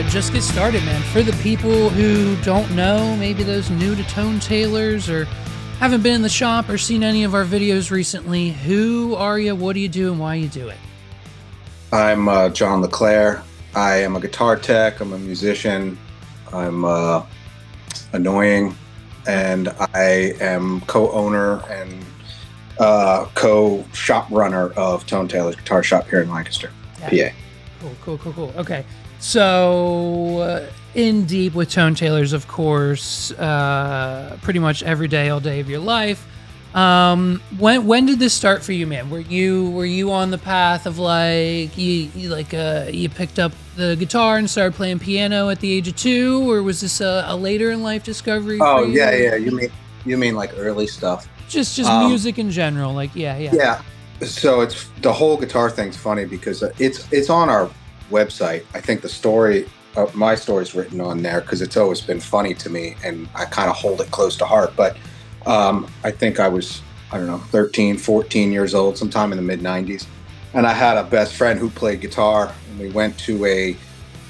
Just get started, man. For the people who don't know, maybe those new to Tone Tailors or haven't been in the shop or seen any of our videos recently, who are you, what do you do, and why you do it? I'm John LeClair. I am a guitar tech. I'm a musician. I'm annoying, and I am co-owner and co-shop runner of Tone Tailors Guitar Shop here in Lancaster, PA. Cool. Okay. So, in deep with Tone Tailors, of course, pretty much every day, all day of your life. When did this start for you, man? Were you on the path of like you picked up the guitar and started playing piano at the age of 2, or was this a later in life discovery for you? Yeah. You mean like early stuff? Just music in general, like yeah. Yeah. So it's the whole guitar thing's funny because it's on our website. I think the story, my story's written on there because it's always been funny to me, and I kind of hold it close to heart. But I think I was, 13, 14 years old, sometime in the mid-90s. And I had a best friend who played guitar, and we went to a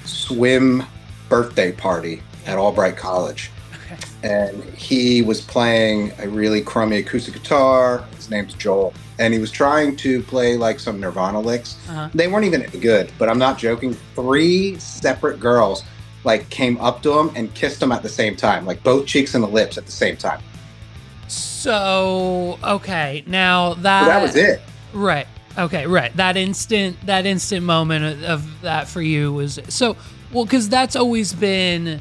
swim birthday party at Albright College. Okay. And he was playing a really crummy acoustic guitar. His name's Joel. And he was trying to play like some Nirvana licks. They weren't even any good, but I'm not joking. 3 separate girls like came up to him and kissed him at the same time, like both cheeks and the lips at the same time. So, okay, now that was it. Right. Okay, right. That instant moment of that for you was because that's always been,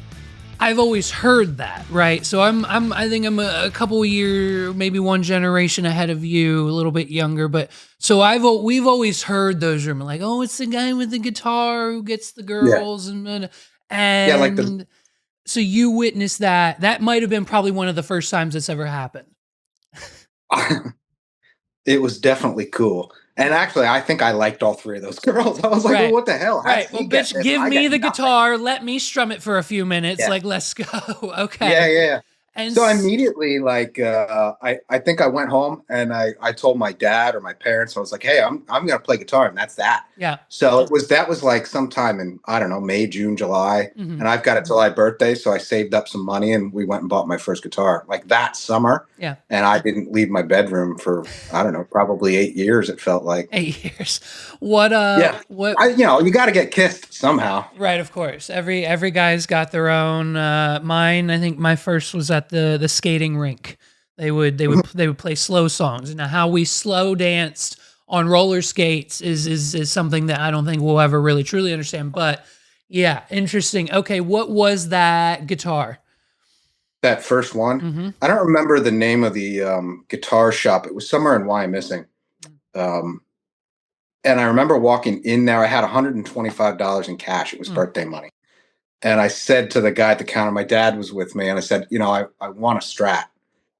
I've always heard that, right? So I think I'm a couple year, maybe one generation ahead of you, a little bit younger, but so we've always heard those rumors, like, oh, it's the guy with the guitar who gets the girls, and yeah, like so you witnessed that. That might have been probably one of the first times it's ever happened. It was definitely cool. And actually, I think I liked all 3 of those girls. I was like, well, what the hell? Right. Well, bitch, give me the guitar. Let me strum it for a few minutes. Yeah. Like, let's go. Okay. Yeah. And so immediately, like, I think I went home and I told my dad or my parents, I was like, hey, I'm going to play guitar, and that's that. Yeah. So that was like sometime in, I don't know, May, June, July. Mm-hmm. And I've got it till my birthday. So I saved up some money and we went and bought my first guitar like that summer. Yeah. And I didn't leave my bedroom for, I don't know, probably 8 years. It felt like 8 years. What, you got to get kissed somehow. Right. Of course. Every guy's got their own, mine. I think my first was at the skating rink. They would play slow songs. Now, how we slow danced on roller skates is something that I don't think we'll ever really truly understand. But yeah, interesting. Okay, what was that guitar? That first one? Mm-hmm. I don't remember the name of the guitar shop. It was somewhere in Wyomissing. And I remember walking in there. I had $125 in cash. It was birthday money. And I said to the guy at the counter, my dad was with me, and I said, I want a Strat,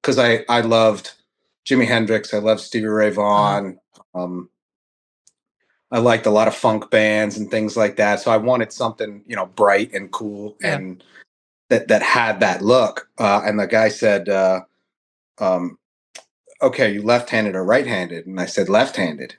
because I loved Jimi Hendrix. I loved Stevie Ray Vaughan. I liked a lot of funk bands and things like that. So I wanted something, bright and cool and that had that look. And the guy said, okay, you left-handed or right-handed? And I said, left-handed.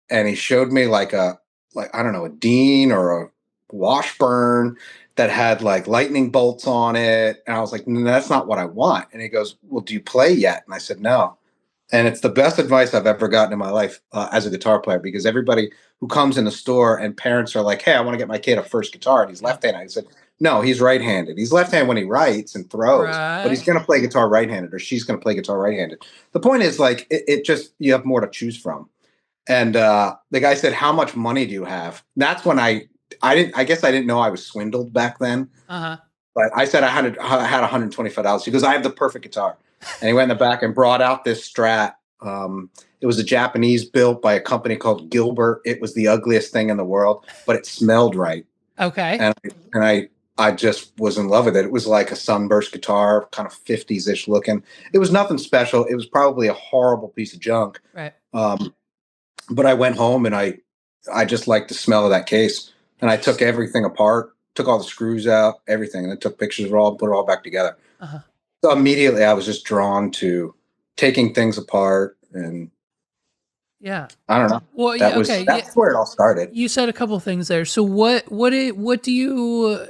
And he showed me like I don't know, a Dean or a Washburn that had like lightning bolts on it. And I was like, no, that's not what I want. And he goes, well, do you play yet? And I said, no. And it's the best advice I've ever gotten in my life as a guitar player, because everybody who comes in the store and parents are like, hey, I want to get my kid a first guitar, and he's left-handed. I said, no, he's right-handed. He's left-handed when he writes and throws, but he's going to play guitar right-handed, or she's going to play guitar right-handed. The point is, like, it just, you have more to choose from. And the guy said, how much money do you have? And that's when I guess I didn't know I was swindled back then. But I said I had $125. He goes, I have the perfect guitar. And he went in the back and brought out this Strat. It was a Japanese built by a company called Gilbert. It was the ugliest thing in the world, but it smelled right. Okay. And I just was in love with it. It was like a sunburst guitar, kind of 50s-ish looking. It was nothing special. It was probably a horrible piece of junk. Right. But I went home and I just liked the smell of that case. And I took everything apart, took all the screws out, everything, and I took pictures of it all and put it all back together. So immediately I was just drawn to taking things apart and, Yeah. I don't know. Well, yeah. Okay. Yeah. That's where it all started. You said a couple things there. So what do you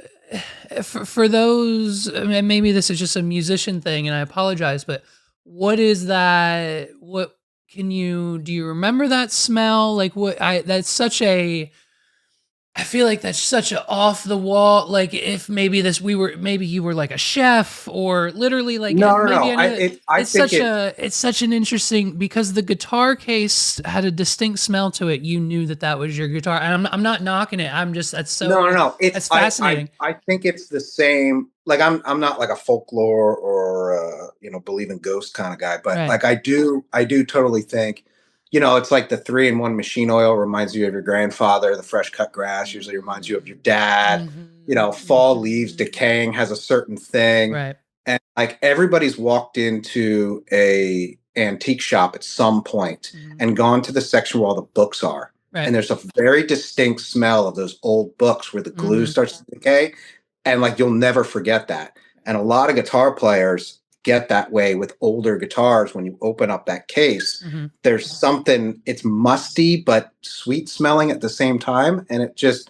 for those? I mean, maybe this is just a musician thing, and I apologize, but what is that? What can you do? You remember that smell? Like what? I that's such a I feel like that's such a off the wall. Like if maybe this we were maybe you were like a chef or literally like No, no, maybe no. I know I think it. it's such an interesting because the guitar case had a distinct smell to it. You knew that that was your guitar, and I'm not knocking it. I'm just No, no, no. that's It's fascinating. I think it's the same. Like I'm not like a folklore or believe in ghosts kind of guy, but Right. like I do totally think, it's like the 3-in-1 machine oil reminds you of your grandfather. The fresh cut grass usually reminds you of your dad. Fall leaves decaying has a certain thing, Right. and like everybody's walked into a antique shop at some point Mhm. and gone to the section where all the books are, Right. and there's a very distinct smell of those old books where the glue Mhm. starts to decay, and like you'll never forget that. And a lot of guitar players get that way with older guitars. When you open up that case, Mhm. there's something, it's musty but sweet smelling at the same time, and it just,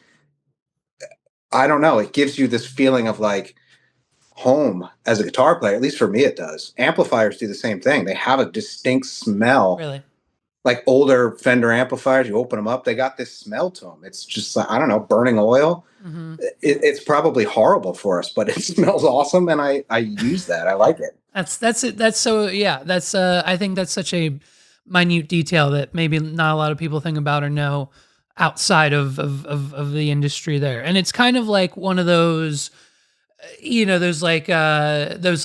I don't know, it gives you this feeling of like home as a guitar player. At least for me it does. Amplifiers do the same thing. They have a distinct smell. Really. Like older Fender amplifiers, you open them up, they got this smell to them. It's just like, I don't know, burning oil. Mhm. It's probably horrible for us, but it smells awesome, and I use that. I like it. That's it. That's so yeah. That's I think that's such a minute detail that maybe not a lot of people think about or know outside of the industry there. And it's kind of like one of those those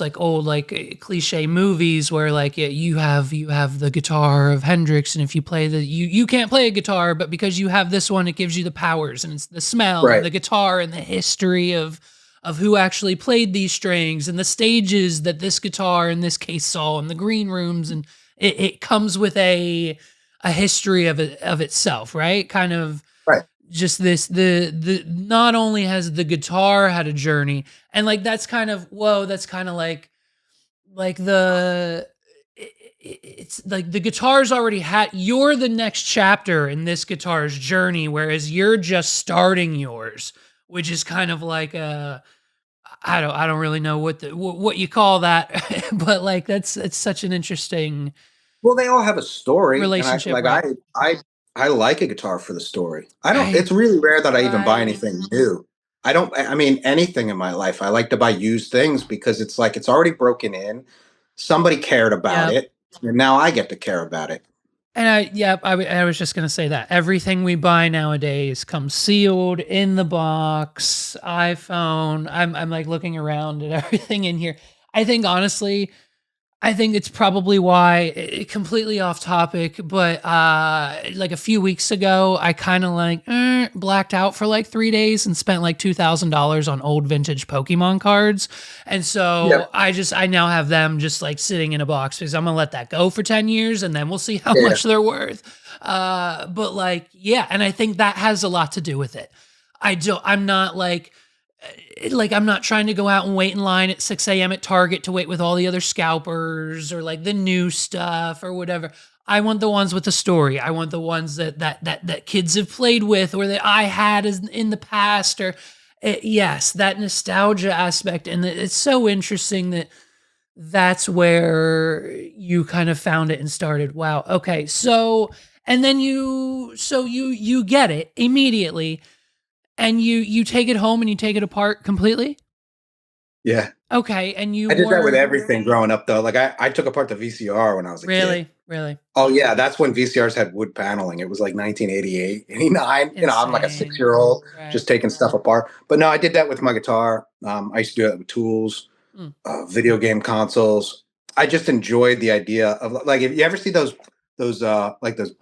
like old like cliche movies where like yeah, you have the guitar of Hendrix, and if you play you can't play a guitar, but because you have this one it gives you the powers, and it's the smell and Right. the guitar and the history of who actually played these strings and the stages that this guitar in this case saw in the green rooms, and it comes with a history of itself, right? Kind of Right. just this the not only has the guitar had a journey, and like that's kind of whoa, that's kind of like the it's like the guitar's already had you're the next chapter in this guitar's journey, whereas you're just starting yours, which is kind of like a I don't really know what you call that, but like that's it's such an interesting Well, they all have a story, and I relationship, like right? I like a guitar for the story. I don't. Right, It's really rare that I even buy right. anything new. I don't. I mean, anything in my life. I like to buy used things because it's like it's already broken in. Somebody cared about Yep. it, and now I get to care about it. And I was just gonna say that everything we buy nowadays comes sealed in the box. iPhone. I'm like looking around at everything in here. I think honestly, I think it's probably why completely off topic, but like a few weeks ago, I kind of like blacked out for like 3 days and spent like $2,000 on old vintage Pokemon cards, and so Yep. I now have them just like sitting in a box because I'm gonna let that go for 10 years and then we'll see how Yeah. much they're worth. But like yeah, and I think that has a lot to do with it. I'm not like I'm not trying to go out and wait in line at 6 a.m. at Target to wait with all the other scalpers or like the new stuff or whatever. I want the ones with the story. I want the ones that kids have played with or that I had as in the past or yes, that nostalgia aspect. And it's so interesting that that's where you kind of found it and started. Wow. Okay. So and then you get it immediately and you take it home and you take it apart completely? Yeah. Okay, and you I did that with were everything growing up, though. Like I took apart the VCR when I was a kid. really, really Oh yeah, that's when VCRs had wood paneling. It was like 1988, 89. I'm like a insane. 6-year-old Right. just taking stuff apart. But no, I did that with my guitar. I used to do that with tools, Mm. video game consoles. I just enjoyed the idea of like if you ever see those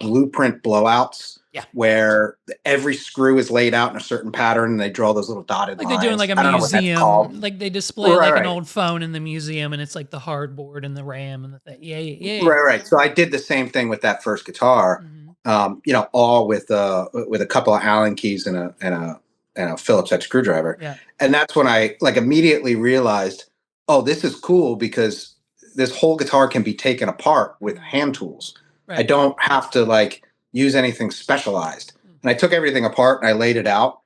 blueprint blowouts Yeah. where every screw is laid out in a certain pattern and they draw those little dotted Like they do in lines. like a I don't know what that's called. museum, like they display Right, like an right. old phone in the museum and it's like the hardboard and the RAM and the thing. Yeah, yeah, yeah, yeah. Right, right. So I did the same thing with that first guitar. Mhm. All with a couple of Allen keys and a Phillips head screwdriver. Yeah. And that's when I like immediately realized, oh, this is cool because this whole guitar can be taken apart with Mhm. hand tools. I Right. don't have to like use anything specialized. And I took everything apart and I laid it out,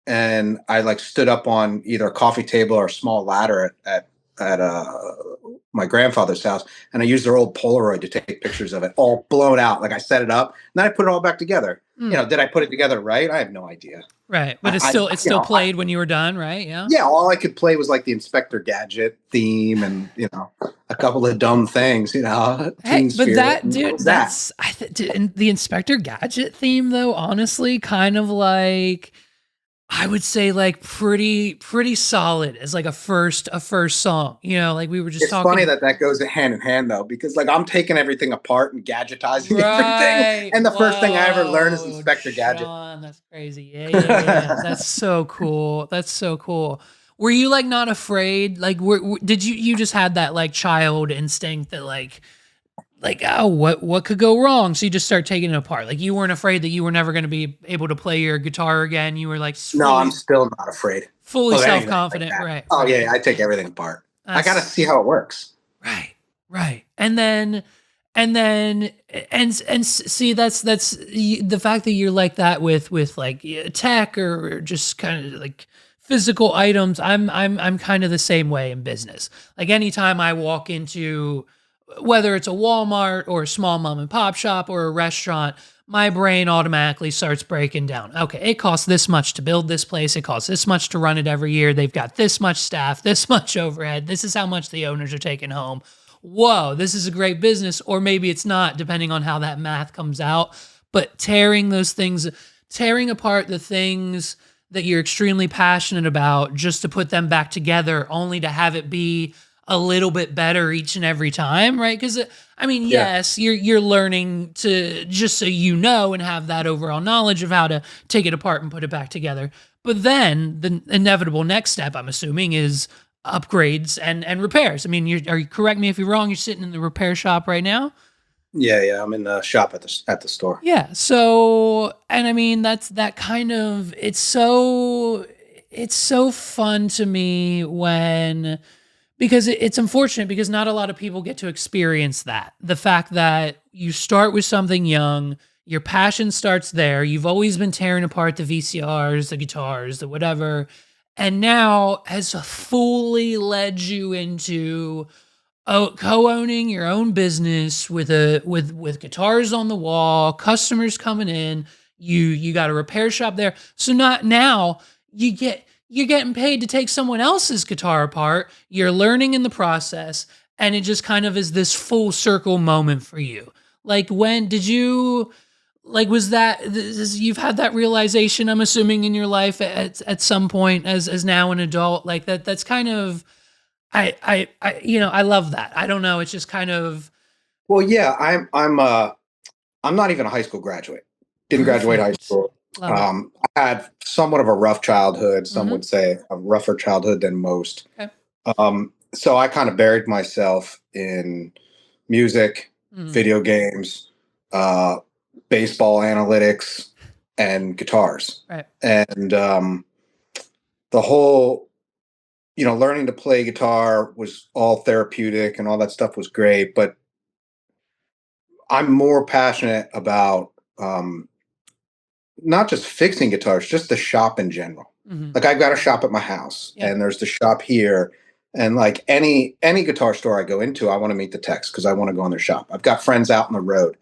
and I like stood up on either a coffee table or a small ladder at my grandfather's house, and I used their old Polaroid to take pictures of it, all blown out. Like I set it up, and then I put it all back together. Mm. Did I put it together right? I have no idea. Right, but it's still played when you were done, right? Yeah. Yeah, all I could play was like the Inspector Gadget theme, and a couple of dumb things. Hey, Teen but Spirit. that dude, that's the Inspector Gadget theme though. Honestly, kind of like I would say like pretty solid as like a first song. Like we were just It's talking. funny that goes hand in hand though, because like I'm taking everything apart and gadgetizing everything, Right. and the first thing I ever learn is Whoa, Inspector Gadget. Sean, that's crazy. Yeah. That's so cool. That's so cool. Were you like not afraid? Like, did you just had that like child instinct that like oh what could go wrong? So you just start taking it apart. Like you weren't afraid that you were never going to be able to play your guitar again. You were like No, I'm still not afraid. fully of anything self-confident. like that. Right. Oh right. yeah, I take everything apart. I got to That's- see how it works. Right. And then see that's the fact that you're like that with like tech or just kind of like physical items. I'm kind of the same way in business. Like anytime I walk into whether it's a Walmart or a small mom and pop shop or a restaurant, my brain automatically starts breaking down. Okay, it costs this much to build this place. It costs this much to run it every year. They've got this much staff, this much overhead. This is how much the owners are taking home. Whoa, this is a great business. Or maybe it's not, depending on how that math comes out. But tearing apart the things that you're extremely passionate about just to put them back together, only to have it be a little bit better each and every time, right? Because yes, you're learning to just so and have that overall knowledge of how to take it apart and put it back together. But then the inevitable next step, I'm assuming, is upgrades and repairs. Are you correct me if you're wrong? You're sitting in the repair shop right now. Yeah, I'm in the shop at the store. Yeah. So, and that's that kind of it's so fun to me when. Because it's unfortunate because not a lot of people get to experience that. The fact that you start with something young, your passion starts there. You've always been tearing apart the VCRs, the guitars, the whatever, and now has fully led you into co-owning your own business with guitars on the wall, customers coming in. You got a repair shop there. So not now you're getting paid to take someone else's guitar apart. You're learning in the process, and it just kind of is this full circle moment for you. Like when did you was that you've had that realization, I'm assuming, in your life at some point as now an adult, like that's kind of I love that. I don't know, it's just kind of Well, yeah, I'm not even a high school graduate. Didn't graduate high perfect. school. Love it. I had somewhat of a rough childhood. Some Mhm. would say a rougher childhood than most. Okay. So I kind of buried myself in music, Mhm. video games, uh, baseball analytics, and guitars. Right. And the whole, learning to play guitar was all therapeutic and all that stuff was great. But I'm more passionate about not just fixing guitars, just the shop in general. Mhm. Like I've got a shop at my house, Yeah. and there's the shop here, and like any guitar store I go into, I want to meet the techs because I want to go in their shop. I've got friends out on the road.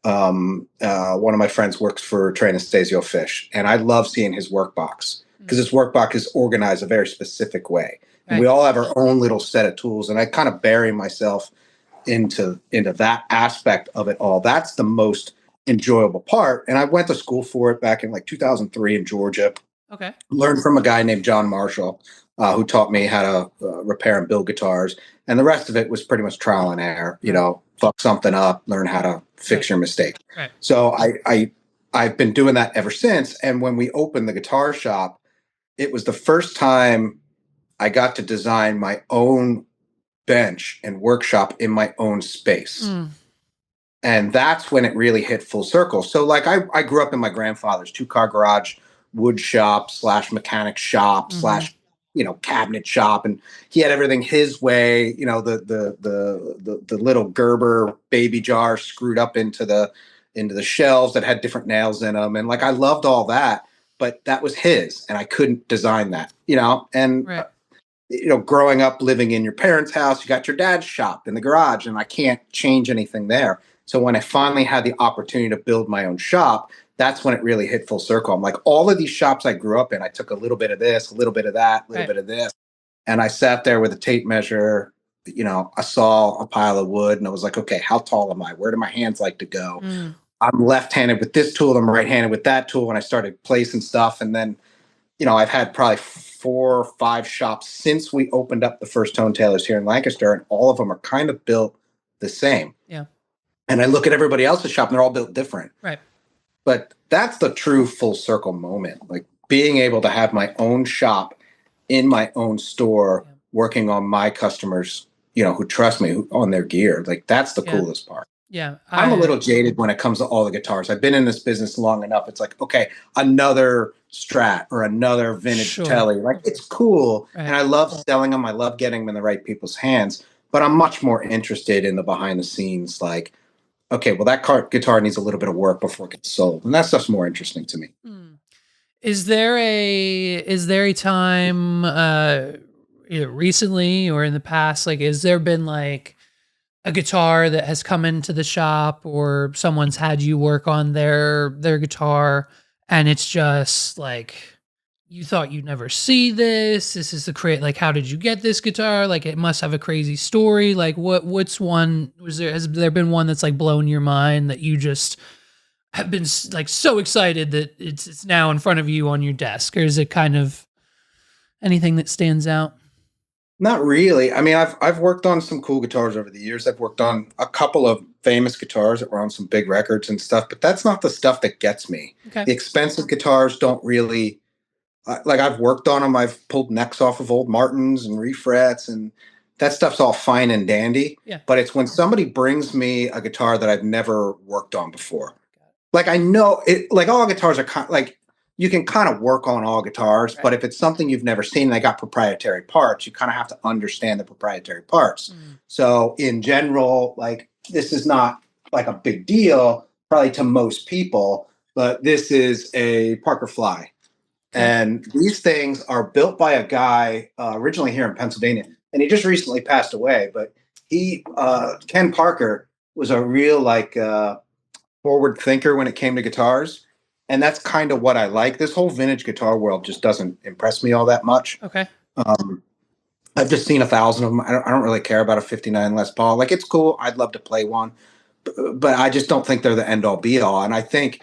One of my friends works for Trey Anastasio Fish, and I love seeing his work box because his work box is organized a very specific way. And we all have our own little set of tools, and I kind of bury myself into that aspect of it all. That's the most enjoyable part. And I went to school for it back in like 2003 in Georgia. Okay. Learned from a guy named John Marshall, who taught me how to repair and build guitars. And the rest of it was pretty much trial and error. Fuck something up, learn how to fix your mistake. Right. So I've been doing that ever since. And when we opened the guitar shop, it was the first time I got to design my own bench and workshop in my own space. And that's when it really hit full circle. So like I grew up in my grandfather's 2-car garage wood shop / mechanic shop / cabinet shop, and he had everything his way. The little Gerber baby jar screwed up into the into the shelves that had different nails in them. And like, I loved all that, but that was his and I couldn't design that, and Right. growing up living in your parents' house, you got your dad's shop in the garage, and I can't change anything there. So when I finally had the opportunity to build my own shop, that's when it really hit full circle. I'm like, all of these shops I grew up in, I took a little bit of this, a little bit of that, a little Right. bit of this. And I sat there with a tape measure. I saw a pile of wood and I was like, okay, how tall am I? Where do my hands like to go? Mm. I'm left-handed with this tool, I'm right-handed with that tool. And I started placing stuff. And then I've had probably 4 or 5 shops since we opened up the first Tone Tailors here in Lancaster, and all of them are kind of built the same. Yeah. And I look at everybody else's shop, and they're all built different. Right. But that's the true full circle moment, like being able to have my own shop in my own store, working on my customers, who trust me on their gear. Like that's the Yeah. coolest part. Yeah. I'm a little jaded when it comes to all the guitars. I've been in this business long enough. It's like, okay, another Strat or another vintage Sure. Telly. Like it's cool. Right. And I love selling them. I love getting them in the right people's hands. But I'm much more interested in the behind the scenes, like, okay, well, that guitar needs a little bit of work before it gets sold. And that stuff's more interesting to me. Mm. Is there a time either recently or in the past, like has there been like a guitar that has come into the shop or someone's had you work on their guitar and it's just like you thought you'd never see this is the create, like how did you get this guitar, like it must have a crazy story, like what's one, has there been one that's like blown your mind that you just have been like so excited that it's now in front of you on your desk, or is it kind of anything that stands out? Not really. I mean, I've worked on some cool guitars over the years. I've worked on a couple of famous guitars that were on some big records and stuff, but that's not the stuff that gets me. Okay. The expensive guitars don't really like I've worked on them. I've pulled necks off of old Martins and refrets, and that stuff's all fine and dandy. Yeah. But it's when somebody brings me a guitar that I've never worked on before. Like I know it. Like all guitars are like you can kind of work on all guitars, Right. but if it's something you've never seen, they got proprietary parts. You kind of have to understand the proprietary parts. Mm. So in general, like this is not like a big deal probably to most people, but this is a Parker Fly. Okay. And these things are built by a guy originally here in Pennsylvania, and he just recently passed away. But Ken Parker, was a real like forward thinker when it came to guitars, and that's kind of what I like. This whole vintage guitar world just doesn't impress me all that much. Okay. Um, I've just seen 1,000 of them. I don't really care about a '59 Les Paul. Like it's cool. I'd love to play one, but I just don't think they're the end all be all. And I think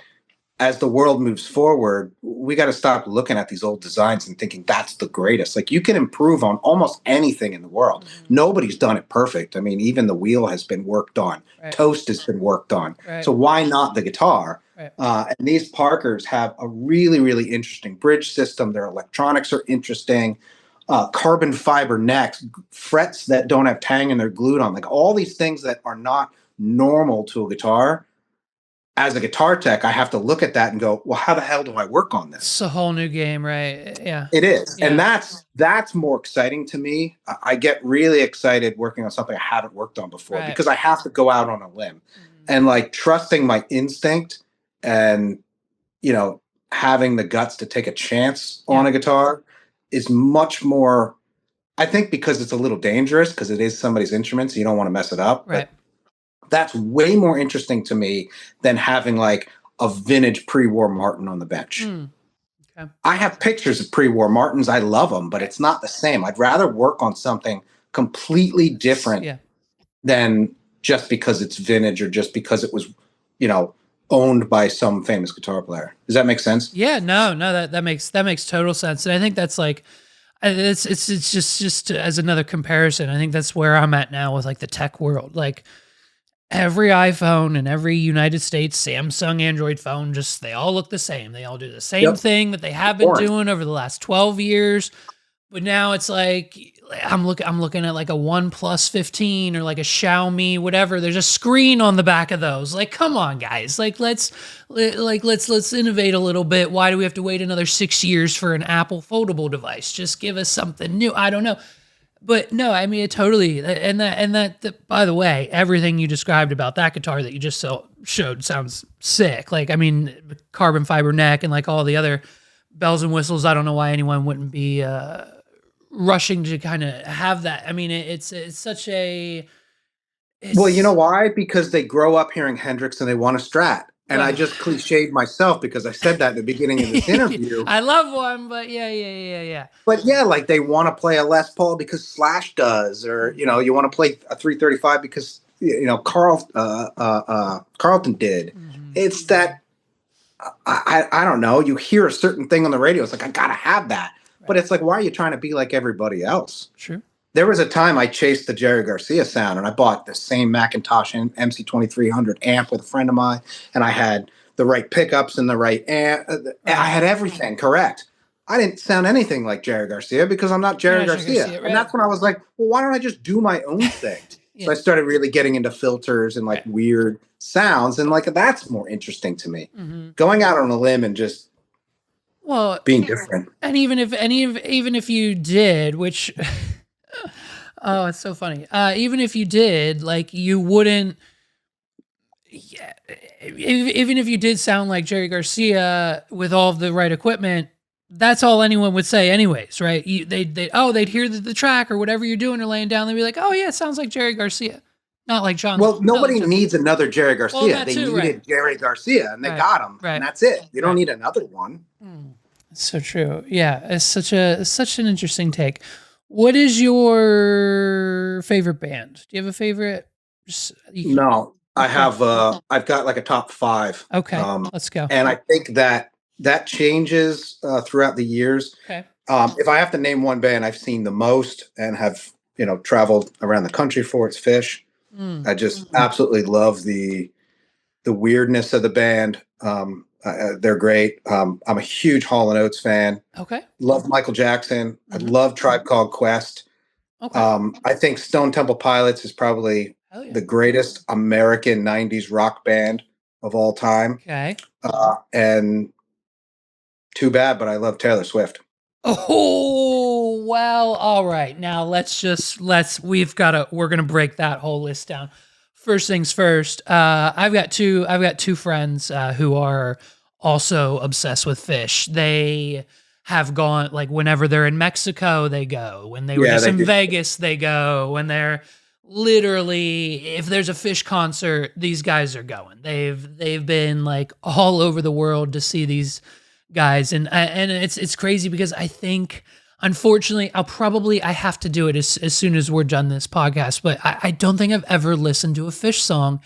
as the world moves forward, we got to stop looking at these old designs and thinking that's the greatest. Like you can improve on almost anything in the world. Mm-hmm. Nobody's done it perfect. I mean, even the wheel has been worked on. Right. Toast has been worked on. Right. So why not the guitar? Right. And these Parkers have a really, really interesting bridge system. Their electronics are interesting. Carbon fiber necks, frets that don't have tang and they're glued on. Like all these things that are not normal to a guitar. As a guitar tech, I have to look at that and go, well, how the hell do I work on this? It's a whole new game, right? Yeah. It is. Yeah. And that's more exciting to me. I get really excited working on something I haven't worked on before, Right. because I have to go out on a limb. Mm-hmm. And like trusting my instinct and, having the guts to take a chance on a guitar is much more, I think, because it's a little dangerous because it is somebody's instrument. So you don't want to mess it up. Right. But that's way more interesting to me than having like a vintage pre-war Martin on the bench. Mm. Okay. I have pictures of pre-war Martins. I love them, but it's not the same. I'd rather work on something completely different than just because it's vintage or just because it was, owned by some famous guitar player. Does that make sense? Yeah, no, that makes total sense. And I think that's like, it's just as another comparison. I think that's where I'm at now with like the tech world. Like every iPhone and every United States Samsung Android phone, they all look the same. They all do the same thing that they have been doing over the last 12 years. But now it's like I'm looking at like a OnePlus 15 or like a Xiaomi, whatever. There's a screen on the back of those. Like, come on, guys. Like, let's innovate a little bit. Why do we have to wait another 6 years for an Apple foldable device? Just give us something new. I don't know. But no, I mean it totally, by the way, everything you described about that guitar that you just showed sounds sick. Like I mean, carbon fiber neck and like all the other bells and whistles. I don't know why anyone wouldn't be rushing to kind of have that. I mean, it's such a Well, you know it's why? Because they grow up hearing Hendrix and they want a Strat. And I well, just cliched myself because I said that in the beginning of this interview. I love one, but yeah. But yeah, like they want to play a Les Paul because Slash does, or Mhm. you want to play a 335 because Carlton did. Mhm. It's that I don't know. You hear a certain thing on the radio, it's like I gotta have that. But Right. it's like, why are you trying to be like everybody else? True. There was a time I chased the Jerry Garcia sound, and I bought the same Macintosh MC 2300 amp with a friend of mine, and I had the right pickups and the right amp. I Right. had everything correct. I didn't sound anything like Jerry Garcia because I'm not You're Jerry not sure to see Garcia, it, and right? that's when I was like, well, why don't I just do my own thing? So Yeah. I started really getting into filters and like Right. weird sounds, and like that's more interesting to me. Hmm. Going out on a limb and just Well, being different. and even if you did, which oh, it's so funny. Even if you did, like you wouldn't. Yeah, even if you did sound like Jerry Garcia with all of the right equipment, that's all anyone would say, anyways, right? They'd hear the track or whatever you're doing or laying down. They'd be like, oh yeah, it sounds like Jerry Garcia, Well, not like nobody John. needs another Jerry Well, and Garcia. that They too, right? needed Jerry Garcia, and they Right, got him, and right, that's it. You don't right. need another one. Mm. So true. Yeah, it's such an interesting take. What is your favorite band? Do you have a favorite? No, I Okay. have. I've got like a top five, Okay. Let's go. and I think that that changes throughout the years. Okay. If I have to name one band I've seen the most and have traveled around the country for, it's Fish. Mm. I just absolutely love the weirdness of the band. They're great. I'm a huge Hall and Oates fan. Okay. Love Michael Jackson. I Hmm. love Tribe Called Quest. Okay. I think Stone Temple Pilots is probably Hell yeah. the greatest American 90s rock band of all time. Okay. And too bad, but I love Taylor Swift. Oh, well, all right. Now we're going to break that whole list down. First things first. I've got two friends who are also obsessed with Fish. They have gone like whenever they're in Mexico, they go. When they were Yeah, just they in do. Vegas, they go. When they're literally if there's a Fish concert, these guys are going. They've been like all over the world to see these guys, and it's crazy because I think unfortunately I have to do it as soon as we're done this podcast, but I don't think I've ever listened to a Fish song.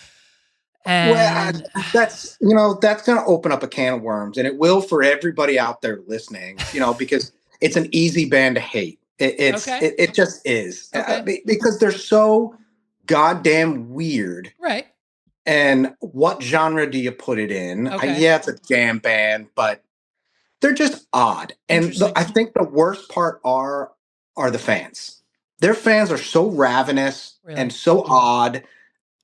Well, And that's going to open up a can of worms, and it will for everybody out there listening. Because it's an easy band to hate. okay, It just is okay, because they're so goddamn weird. right, And what genre do you put it in? okay, Yeah, it's a jam band, but they're just odd. And interesting, I think the worst part are the fans. Their fans are so ravenous and really, so odd,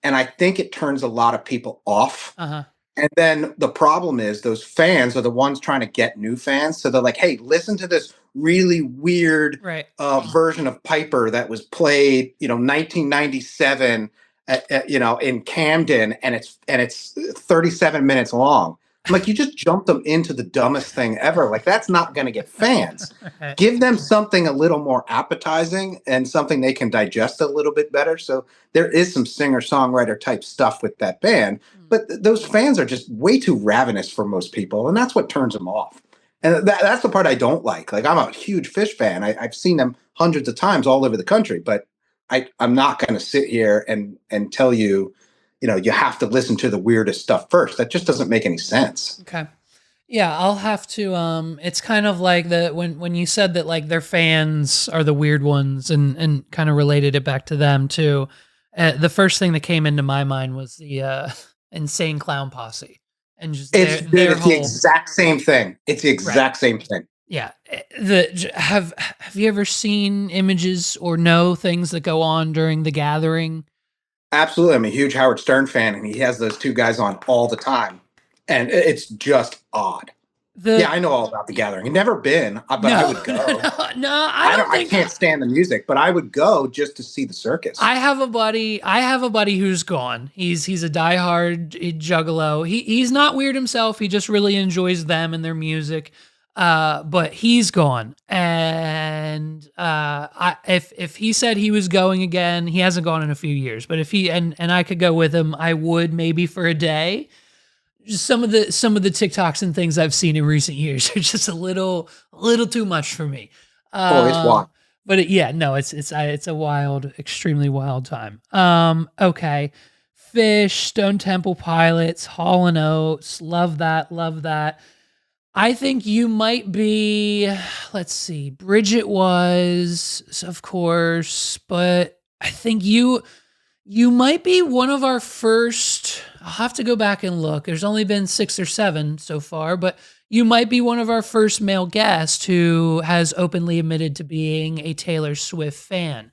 and I think it turns a lot of people off. uh-huh, And then the problem is those fans are the ones trying to get new fans. So they're like, hey, listen to this really weird right, version of Piper that was played, 1997 in Camden, and it's 37 minutes long. I'm like, you just jumped them into the dumbest thing ever. Like, that's not going to get fans. right, Give them something a little more appetizing and something they can digest a little bit better. So there is some singer songwriter type stuff with that band, but those fans are just way too ravenous for most people, and that's what turns them off. And that's the part I don't like. Like, I'm a huge Fish fan. I've seen them hundreds of times all over the country, but I'm not going to sit here and tell you, you have to listen to the weirdest stuff first. That just doesn't make any sense. okay. Yeah, I'll have to it's kind of like the when you said that like their fans are the weird ones and kind of related it back to them too. The first thing that came into my mind was the Insane Clown Posse and just It's dude, their it's the whole exact same thing. It's the right. exact same thing. Yeah. Have you ever seen images or know things that go on during the gathering? Absolutely. I'm a huge Howard Stern fan, and he has those two guys on all the time. And it's just odd. The Yeah, I know all about the Gathering. I've never been, but I no, would no, go. no, I don't I think can't stand the music, but I would go just to see the circus. I have a buddy. I have a buddy who's gone. He's a diehard juggalo. He's not weird himself. He just really enjoys them and their music. But he's gone, and if he said he was going again, he hasn't gone in a few years. But if he and I could go with him, I would maybe for a day. Just some of the TikToks and things I've seen in recent years are just a little too much for me. Oh, it's Um, wild. but yeah, no, it's a wild, extremely wild time. Okay, Fish, Stone Temple Pilots, Hall and Oates, love that, love that. I think you might be. Let's see, Bridget was, of course, but I think you might be one of our first. I'll have to go back and look. There's only been 6 or 7 so far, but you might be one of our first male guests who has openly admitted to being a Taylor Swift fan.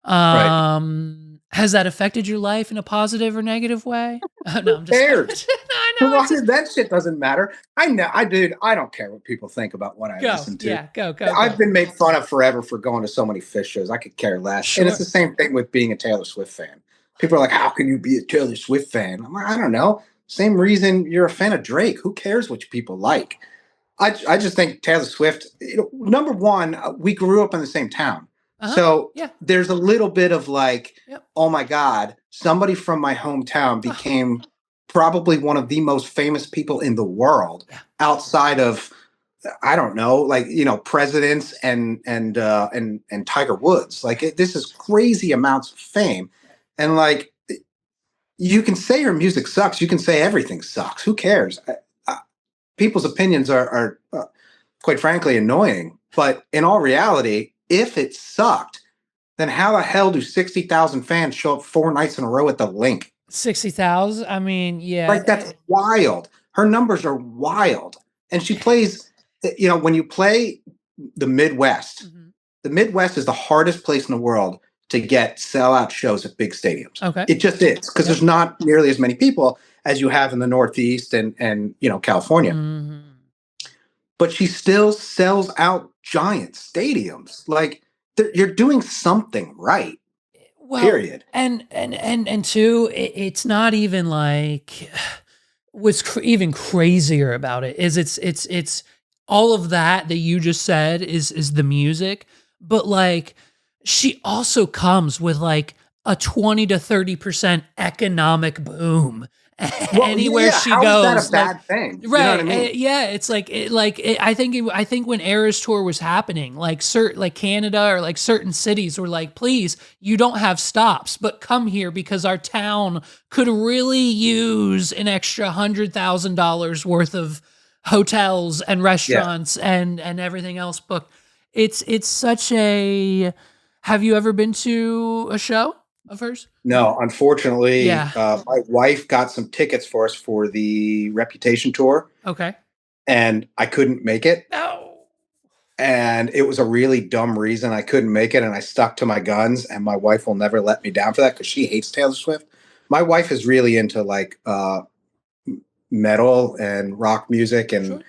Right. Has that affected your life in a positive or negative way? Oh, no, I'm just. No, Cares? I As know. long It's just as that shit doesn't matter. I know, dude, I don't care what people think about what I go. listen to. Yeah, go, go, I've go. been made fun of forever for going to so many Fish shows. I could care less. And it's Sure. the same thing with being a Taylor Swift fan. People are like, how can you be a Taylor Swift fan? I'm like, I don't know. Same reason you're a fan of Drake. Who cares what people like? I just think Taylor Swift, number one, we grew up in the same town. Uh huh. So Yeah. there's a little bit of like, Yep. oh my God, somebody from my hometown Oh, became probably one of the most famous people in the world yeah. outside of, I don't know, like, presidents and Tiger Woods. Like this is crazy amounts of fame. And like you can say your music sucks, you can say everything sucks. Who cares? People's opinions are quite frankly annoying. But in all reality, if it sucked, then how the hell do 60,000 fans show up 4 nights in a row at the Link? 60,000. I mean, Like yeah. that's wild. Her numbers are wild, and she plays. When you play the Midwest, Mhm. the Midwest is the hardest place in the world to get sellout shows at big stadiums. Okay. It just is because Yep. there's not nearly as many people as you have in the Northeast and California. Mhm. But she still sells out giant stadiums. Like you're doing something right. Well, Period. and two, it's not even like what's even crazier about it is it's all of that that you just said is the music, but like she also comes with like a 20 to 30% economic boom Well, anywhere yeah. she How is that a goes. Like bad thing? You know what right, I mean? yeah, it's I think when Eras tour was happening, like Canada or like certain cities were like, please, you don't have stops, but come here because our town could really use an extra $100,000 worth of hotels and Yeah. restaurants and everything else booked. It's such a. Have you ever been to a show of hers? No, unfortunately, Yeah. my wife got some tickets for us for the Reputation tour, Okay. and I couldn't make it. No. And it was a really dumb reason I couldn't make it, and I stuck to my guns. And my wife will never let me down for that because she hates Taylor Swift. My wife is really into like metal and rock music, and Sure.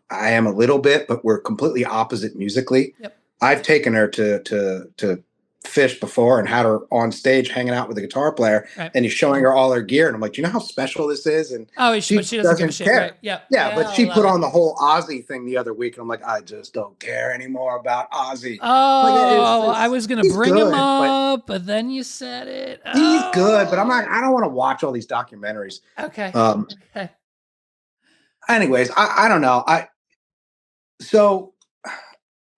I am a little bit, but we're completely opposite musically. Yep. I've taken her to Fish before and had her on stage hanging out with a guitar player, Right. and he's showing her all her gear, and I'm like, do you know how special this is? And Oh, but she she doesn't give a doesn't shit, right? care. Yep. Yeah, Yeah, but I she love put it. on the whole Ozzy thing the other week, and I'm like, I just don't care anymore about Ozzy. Like Oh, I was gonna he's bring him good, but up, but then you said it. he's good, but I'm not. Oh, I don't want to watch all these documentaries. okay. Um, Okay. anyways, I don't know. So I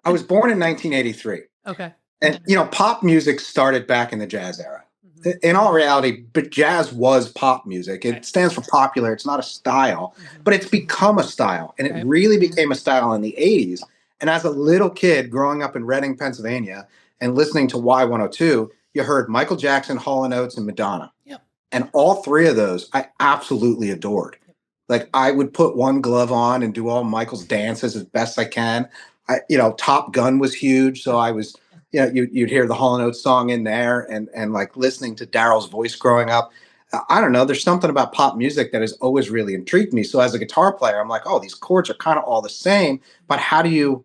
And was born in 1983. okay. And pop music started back in the jazz era. Mhm. In all reality, but jazz was pop music. Right. It stands for popular. It's not a style, Mhm. but it's become a style. And it Right. really became a style in the 80s. And as a little kid growing up in Reading, Pennsylvania, and listening to Y102, you heard Michael Jackson, Hall & Oates, and Madonna. Yep. And all three of those I absolutely adored. Yep. Like I would put one glove on and do all Michael's dances as best I can. Top Gun was huge, so Yep. I was, you'd hear the Hall & Oates song in there, and like listening to Daryl's voice growing up. I don't know. There's something about pop music that has always really intrigued me. So as a guitar player, I'm like, oh, these chords are kind of all the same, but how do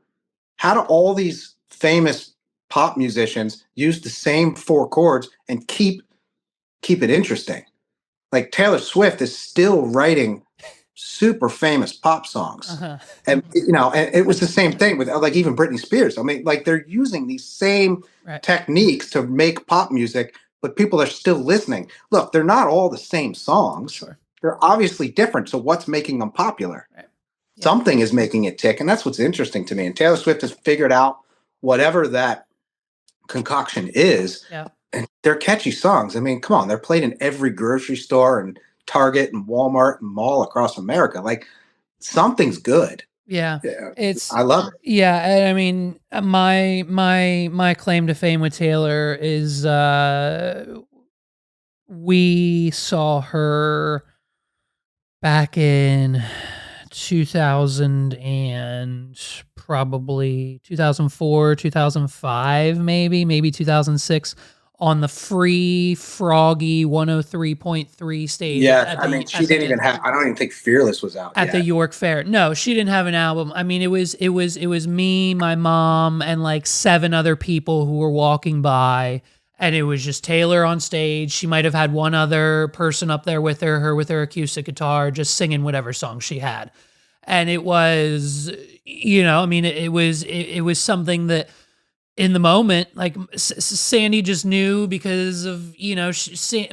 all these famous pop musicians use the same four chords and keep it interesting? Like Taylor Swift is still writing super famous pop songs. Uh-huh. And and it was the same thing with like even Britney Spears. I mean, like they're using these same Right. techniques to make pop music, but people are still listening. Look, they're not all the same songs. Sure. They're obviously different. So what's making them popular? Right. Yeah. Something is making it tick, and that's what's interesting to me. And Taylor Swift has figured out whatever that concoction is, Yeah. and they're catchy songs. I mean, come on, they're played in every grocery store and Target and Walmart and mall across America. Like something's good. Yeah. Yeah, It's I love it. yeah, I mean, my claim to fame with Taylor is we saw her back in 2000 and probably 2004, 2005, maybe 2006 on the free Froggy 103.3 stage Yeah, I mean, she didn't even have. I don't even think Fearless was out at the yet. York Fair. No, she didn't have an album. I mean, it was me, my mom, and like seven other people who were walking by, and it was just Taylor on stage. She might have had one other person up there with her with her acoustic guitar, just singing whatever song she had. And it was, I mean, it was something that in the moment, like Sandy just knew because of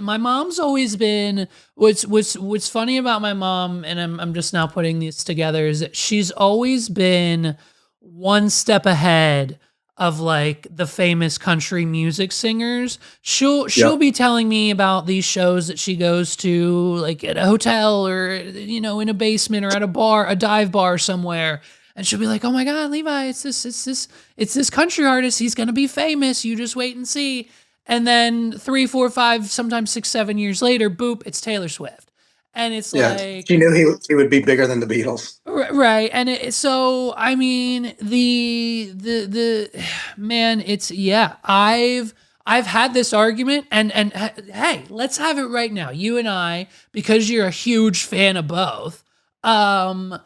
my mom's always been what's funny about my mom, and I'm just now putting this together, is that she's always been one step ahead of like the famous country music singers. She'll Yep. be telling me about these shows that she goes to, like at a hotel or in a basement or at a bar, a dive bar somewhere. And she'll be like, "Oh my God, Levi, it's this country artist. He's gonna be famous. You just wait and see." And then 3, 4, 5, sometimes 6, 7 years later, boop, it's Taylor Swift. And it's Yeah, like, she knew he would be bigger than the Beatles. right. And so I mean, the man, it's yeah. I've had this argument, and hey, let's have it right now. You and I, because you're a huge fan of both. Um,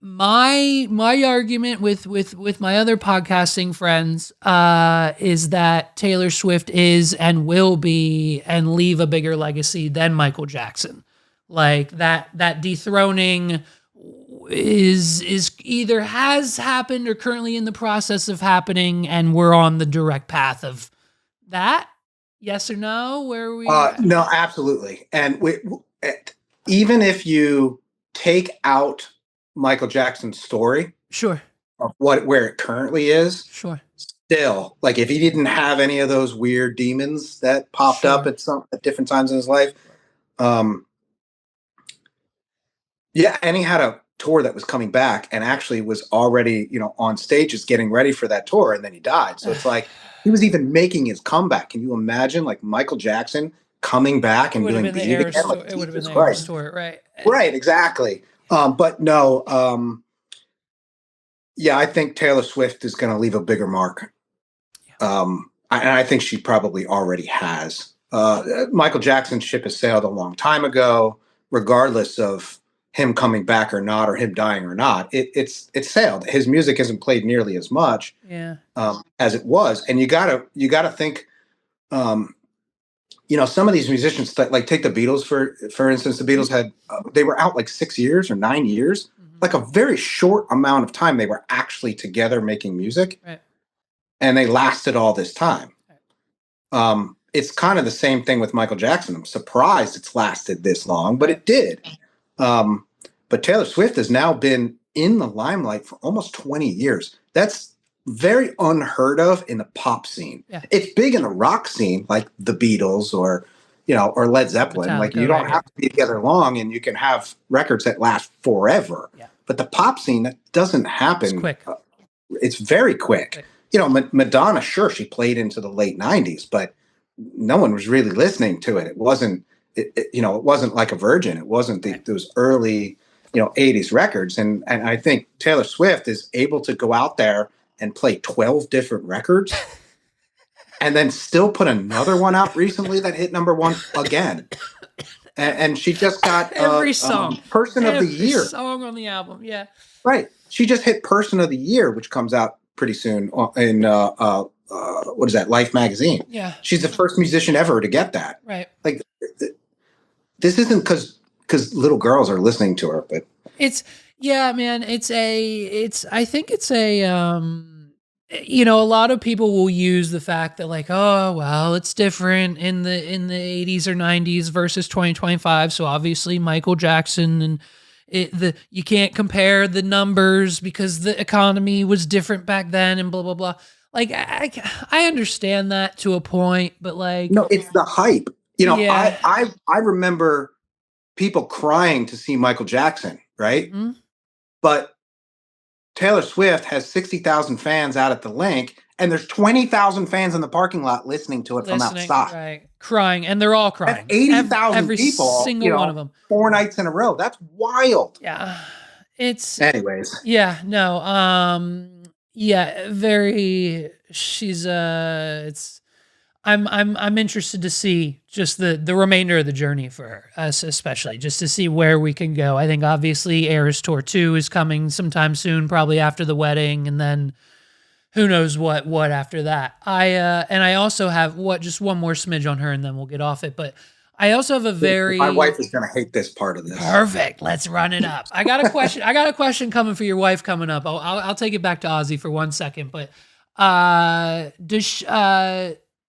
my argument with my other podcasting friends is that Taylor Swift is and will be and leave a bigger legacy than Michael Jackson. Like that dethroning is either has happened or currently in the process of happening, and we're on the direct path of that. Yes or no? Where are we? No, absolutely. And even if you take out Michael Jackson's story Sure, of where it currently is, sure, still, like if he didn't have any of those weird demons that popped up sure. at different times in his life, Sure. um, yeah, and he had a tour that was coming back and actually was already, on stages getting ready for that tour, and then he died. So it's like he was even making his comeback. Can you imagine like Michael Jackson coming back It and would have doing been the Beat It Eras again? tour. Like It would have been Jesus the Eras Christ. tour, right? Right, exactly. But no, yeah, I think Taylor Swift is going to leave a bigger mark. And I think she probably already has. Michael Jackson's ship has sailed a long time ago, regardless of him coming back or not, or him dying or not. It's sailed. His music isn't played nearly as much Yeah, as it was, and you gotta think. Um, some of these musicians, like take the Beatles for instance. The mhm, Beatles had they were out like 6 years or 9 years, mhm, like a very short amount of time they were actually together making music, right, and they lasted all this time. right, It's kind of the same thing with Michael Jackson. I'm surprised it's lasted this long, but right. it did. Um, but Taylor Swift has now been in the limelight for almost 20 years. That's very unheard of in the pop scene. Yeah, It's big in the rock scene, like the Beatles or Led Zeppelin. Like you Metallica, right? don't Yeah, have to be together long, and you can have records that last forever. yeah. But the pop scene, that doesn't It's happen. quick, It's very quick. quick. Madonna, sure, she played into the late 90s, but no one was really listening to it. It wasn't, it wasn't like a Virgin. It wasn't Right. those early, 80s records. And I think Taylor Swift is able to go out there and play 12 different records and then still put another one out recently that hit number one again. and she just got Every song, Person of the every Year. song on the album. Yeah. Right. She just hit Person of the Year, which comes out pretty soon in what is that? Life magazine. Yeah. She's the first musician ever to get that. Right. Like, this isn't because little girls are listening to her, but It's yeah, man. I think it's a you know, a lot of people will use the fact that like, oh well, it's different in the 80s or 90s versus 2025. So obviously Michael Jackson and you can't compare the numbers because the economy was different back then and blah blah blah. Like I understand that to a point, but like no, it's the hype. You know, yeah. I remember people crying to see Michael Jackson, right? Mhm. But Taylor Swift has 60,000 fans out at the link, and there's 20,000 fans in the parking lot listening to it from Listening, outside. right. Crying, and they're all That's crying. 80,000 Every people, single one of them. 4 nights in a row. That's wild. Yeah. It's Anyways, yeah, no, yeah, very she's it's I'm interested to see just the remainder of the journey for her, us especially, just to see where we can go. I think obviously Eras Tour 2 is coming sometime soon, probably after the wedding, and then who knows what after that. And I also have just one more smidge on her and then we'll get off it, but I also have a my very wife is going to hate this part of this. perfect. Let's run it up. I got a question. I got a question coming for your wife coming up. I'll take it back to Ozzy for 1 second, but does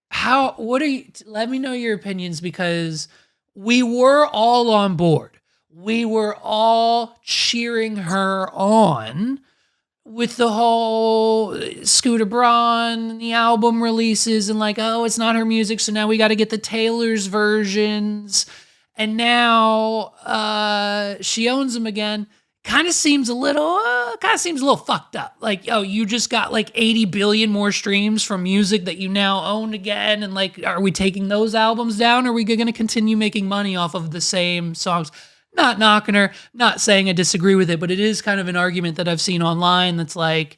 how what are you? Let me know your opinions because we were all on board. We were all cheering her on with the whole Scooter Braun, the album releases, and like, oh, it's not her music, so now we got to get the Taylor's versions. And now she owns them again. Kind of seems a little fucked up. Like, oh, you just got like 80 billion more streams from music that you now own again. And like, are we taking those albums down? Or are we going to continue making money off of the same songs? Not knocking her, not saying I disagree with it, but it is kind of an argument that I've seen online that's like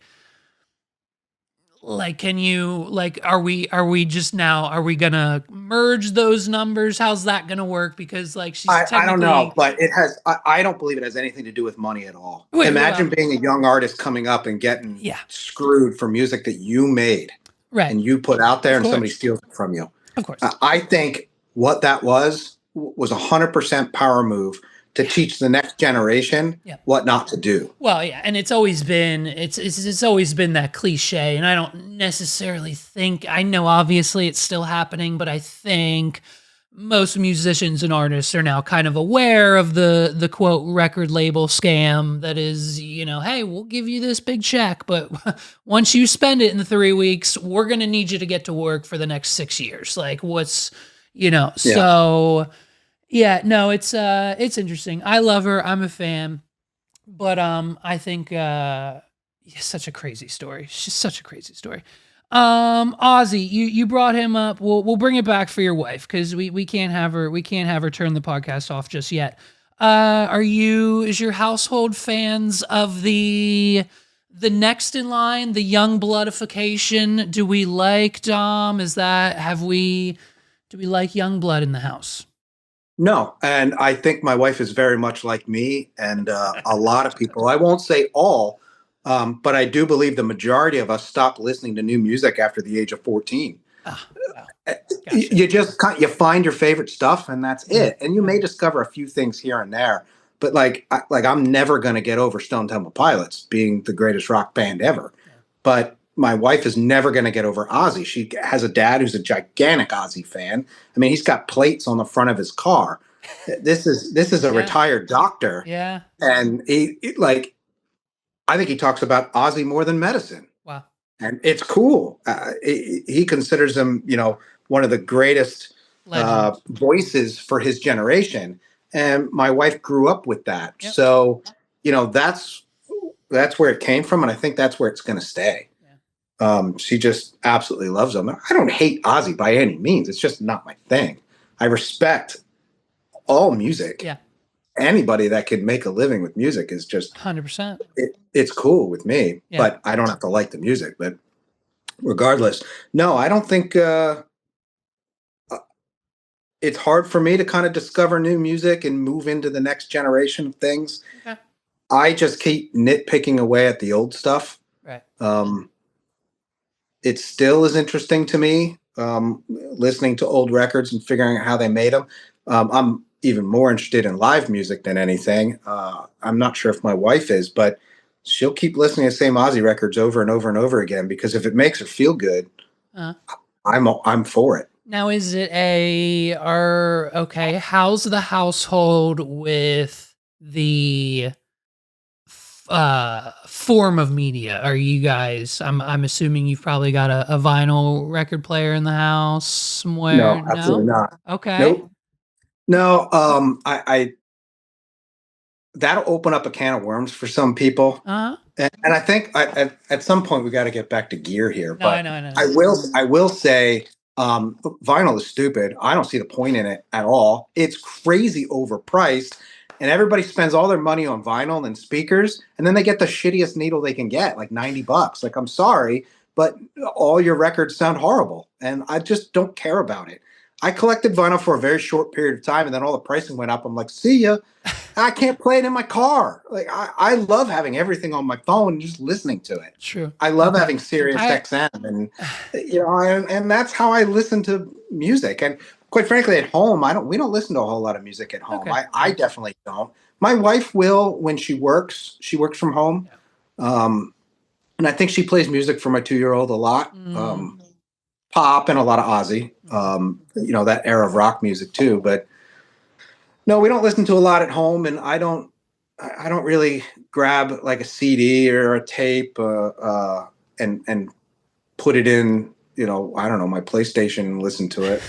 can you like are we just now are we gonna merge those numbers? How's that gonna work? Because like she's I don't know, technically but it has. I don't believe it has anything to do with money at all. wait, Imagine well, being a young artist coming up and getting yeah, screwed for music that you made right. and you put out there, Of and somebody course. steals it from you. Of course. I think what that was 100% power move to Yeah. teach the next generation Yeah. what not to do. Well, yeah, and it's always been it's always been that cliche, and I don't necessarily think I know obviously it's still happening, but I think most musicians and artists are now kind of aware of the quote record label scam that is, you know, hey, we'll give you this big check, but once you spend it in 3 weeks, we're going to need you to get to work for the next 6 years. Like what's, you know, Yeah. so yeah, no, it's interesting. I love her. I'm a fan. But I think yeah, such a crazy story. She's such a crazy story. Ozzy, you brought him up. We'll bring it back for your wife because we can't have her turn the podcast off just yet. Is your household fans of the next in line, the young bloodification? Do we like Dom? Do we like young blood in the house? No, and I think my wife is very much like me, and a lot of people. I won't say all, but I do believe the majority of us stopped listening to new music after the age of 14. Ah, wow. Gotcha. You just you find your favorite stuff, and that's Yeah. it. And you may discover a few things here and there, but I'm never going to get over Stone Temple Pilots being the greatest rock band ever. Yeah. But my wife is never going to get over Ozzy. She has a dad who's a gigantic Ozzy fan. I mean, he's got plates on the front of his car. This is a Yeah. retired doctor, Yeah. and I think he talks about Ozzy more than medicine. Wow. And it's cool. He considers him, one of the greatest voices for his generation. And my wife grew up with that, Yep. so that's where it came from, and I think that's where it's going to stay. Yeah. She just absolutely loves him. I don't hate Ozzy by any means. It's just not my thing. I respect all music. Yeah. Anybody that can make a living with music is just 100%. It's cool with me, Yeah. but I don't have to like the music. But regardless, no, I don't think it's hard for me to kind of discover new music and move into the next generation of things. Okay. I just keep nitpicking away at the old stuff. Right. Um, it still is interesting to me, listening to old records and figuring out how they made them. I'm even more interested in live music than anything. I'm not sure if my wife is, but she'll keep listening to the same Ozzy records over and over and over again because if it makes her feel good, Uh, I'm for it. Now, is it a are okay? How's the household with the form of media? Are you guys? I'm assuming you've probably got a vinyl record player in the house somewhere. No, absolutely No. not. Okay. Nope. No, I that'll open up a can of worms for some people. Uh huh. And I think at some point we got to get back to gear here. No, I But know. I know. I I know. will say vinyl is stupid. I don't see the point in it at all. It's crazy overpriced, and everybody spends all their money on vinyl and speakers, and then they get the shittiest needle they can get, like $90. Like I'm sorry, but all your records sound horrible, and I just don't care about it. I collected vinyl for a very short period of time, and then all the pricing went up. I'm like, see ya. I can't play it in my car. Like I love having everything on my phone and just listening to it. True. I love Okay. having Sirius I XM and and that's how I listen to music. And quite frankly, at home, we don't listen to a whole lot of music at home. okay. I definitely don't. My wife will when she works. She works from home. Yeah. Um, and I think she plays music for my 2-year-old a lot. Mm, Pop and a lot of Ozzy. mhm. That era of rock music too. But no, we don't listen to a lot at home, and I don't really grab like a CD or a tape and put it in. I don't know, my PlayStation and listen to it.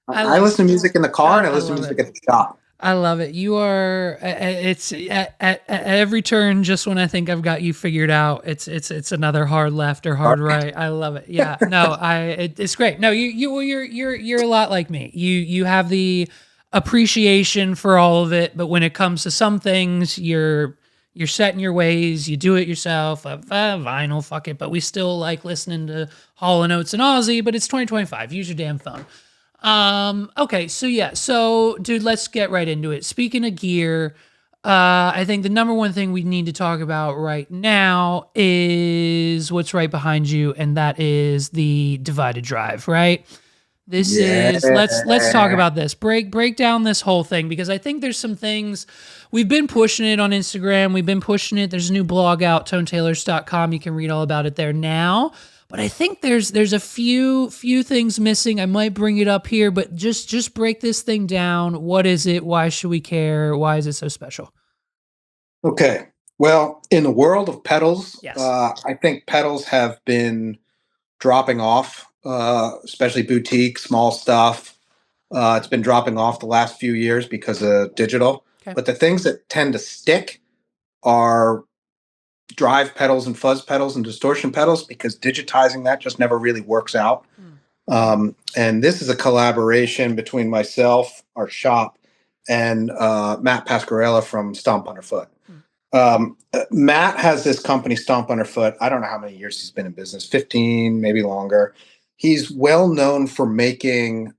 I I love. listen to music in the car and I I listen to love it. music at the shop. I love it. You are. It's at every turn. Just when I think I've got you figured out, it's another hard left or hard right. I love it. Yeah. No. It's great. No. You're a lot like me. You have the appreciation for all of it, but when it comes to some things, you're set in your ways. You do it yourself. Vinyl, fuck it. But we still like listening to Hall and Oates and Ozzy. But it's 2025. Use your damn phone. Okay, so yeah, so dude, let's get right into it. Speaking of gear, I think the number one thing we need to talk about right now is what's right behind you, and that is the divided drive, right? This Yeah. is let's talk about this. Break down this whole thing because I think there's some things we've been pushing it on Instagram. We've been pushing it. There's a new blog out, tonetailors.com. You can read all about it there now. But I think there's a few things missing. I might bring it up here, but just break this thing down. What is it? Why should we care? Why is it so special? Okay. Well, in the world of pedals, Yes. I think pedals have been dropping off, especially boutique, small stuff. It's been dropping off the last few years because of digital. Okay. But the things that tend to stick are drive pedals and fuzz pedals and distortion pedals because digitizing that just never really works out. Hmm. And this is a collaboration between myself, our shop, and Matt Pasquarella from Stomp Underfoot. Hmm. Matt has this company, Stomp Underfoot. I don't know how many years he's been in business, 15, maybe longer. He's well known for making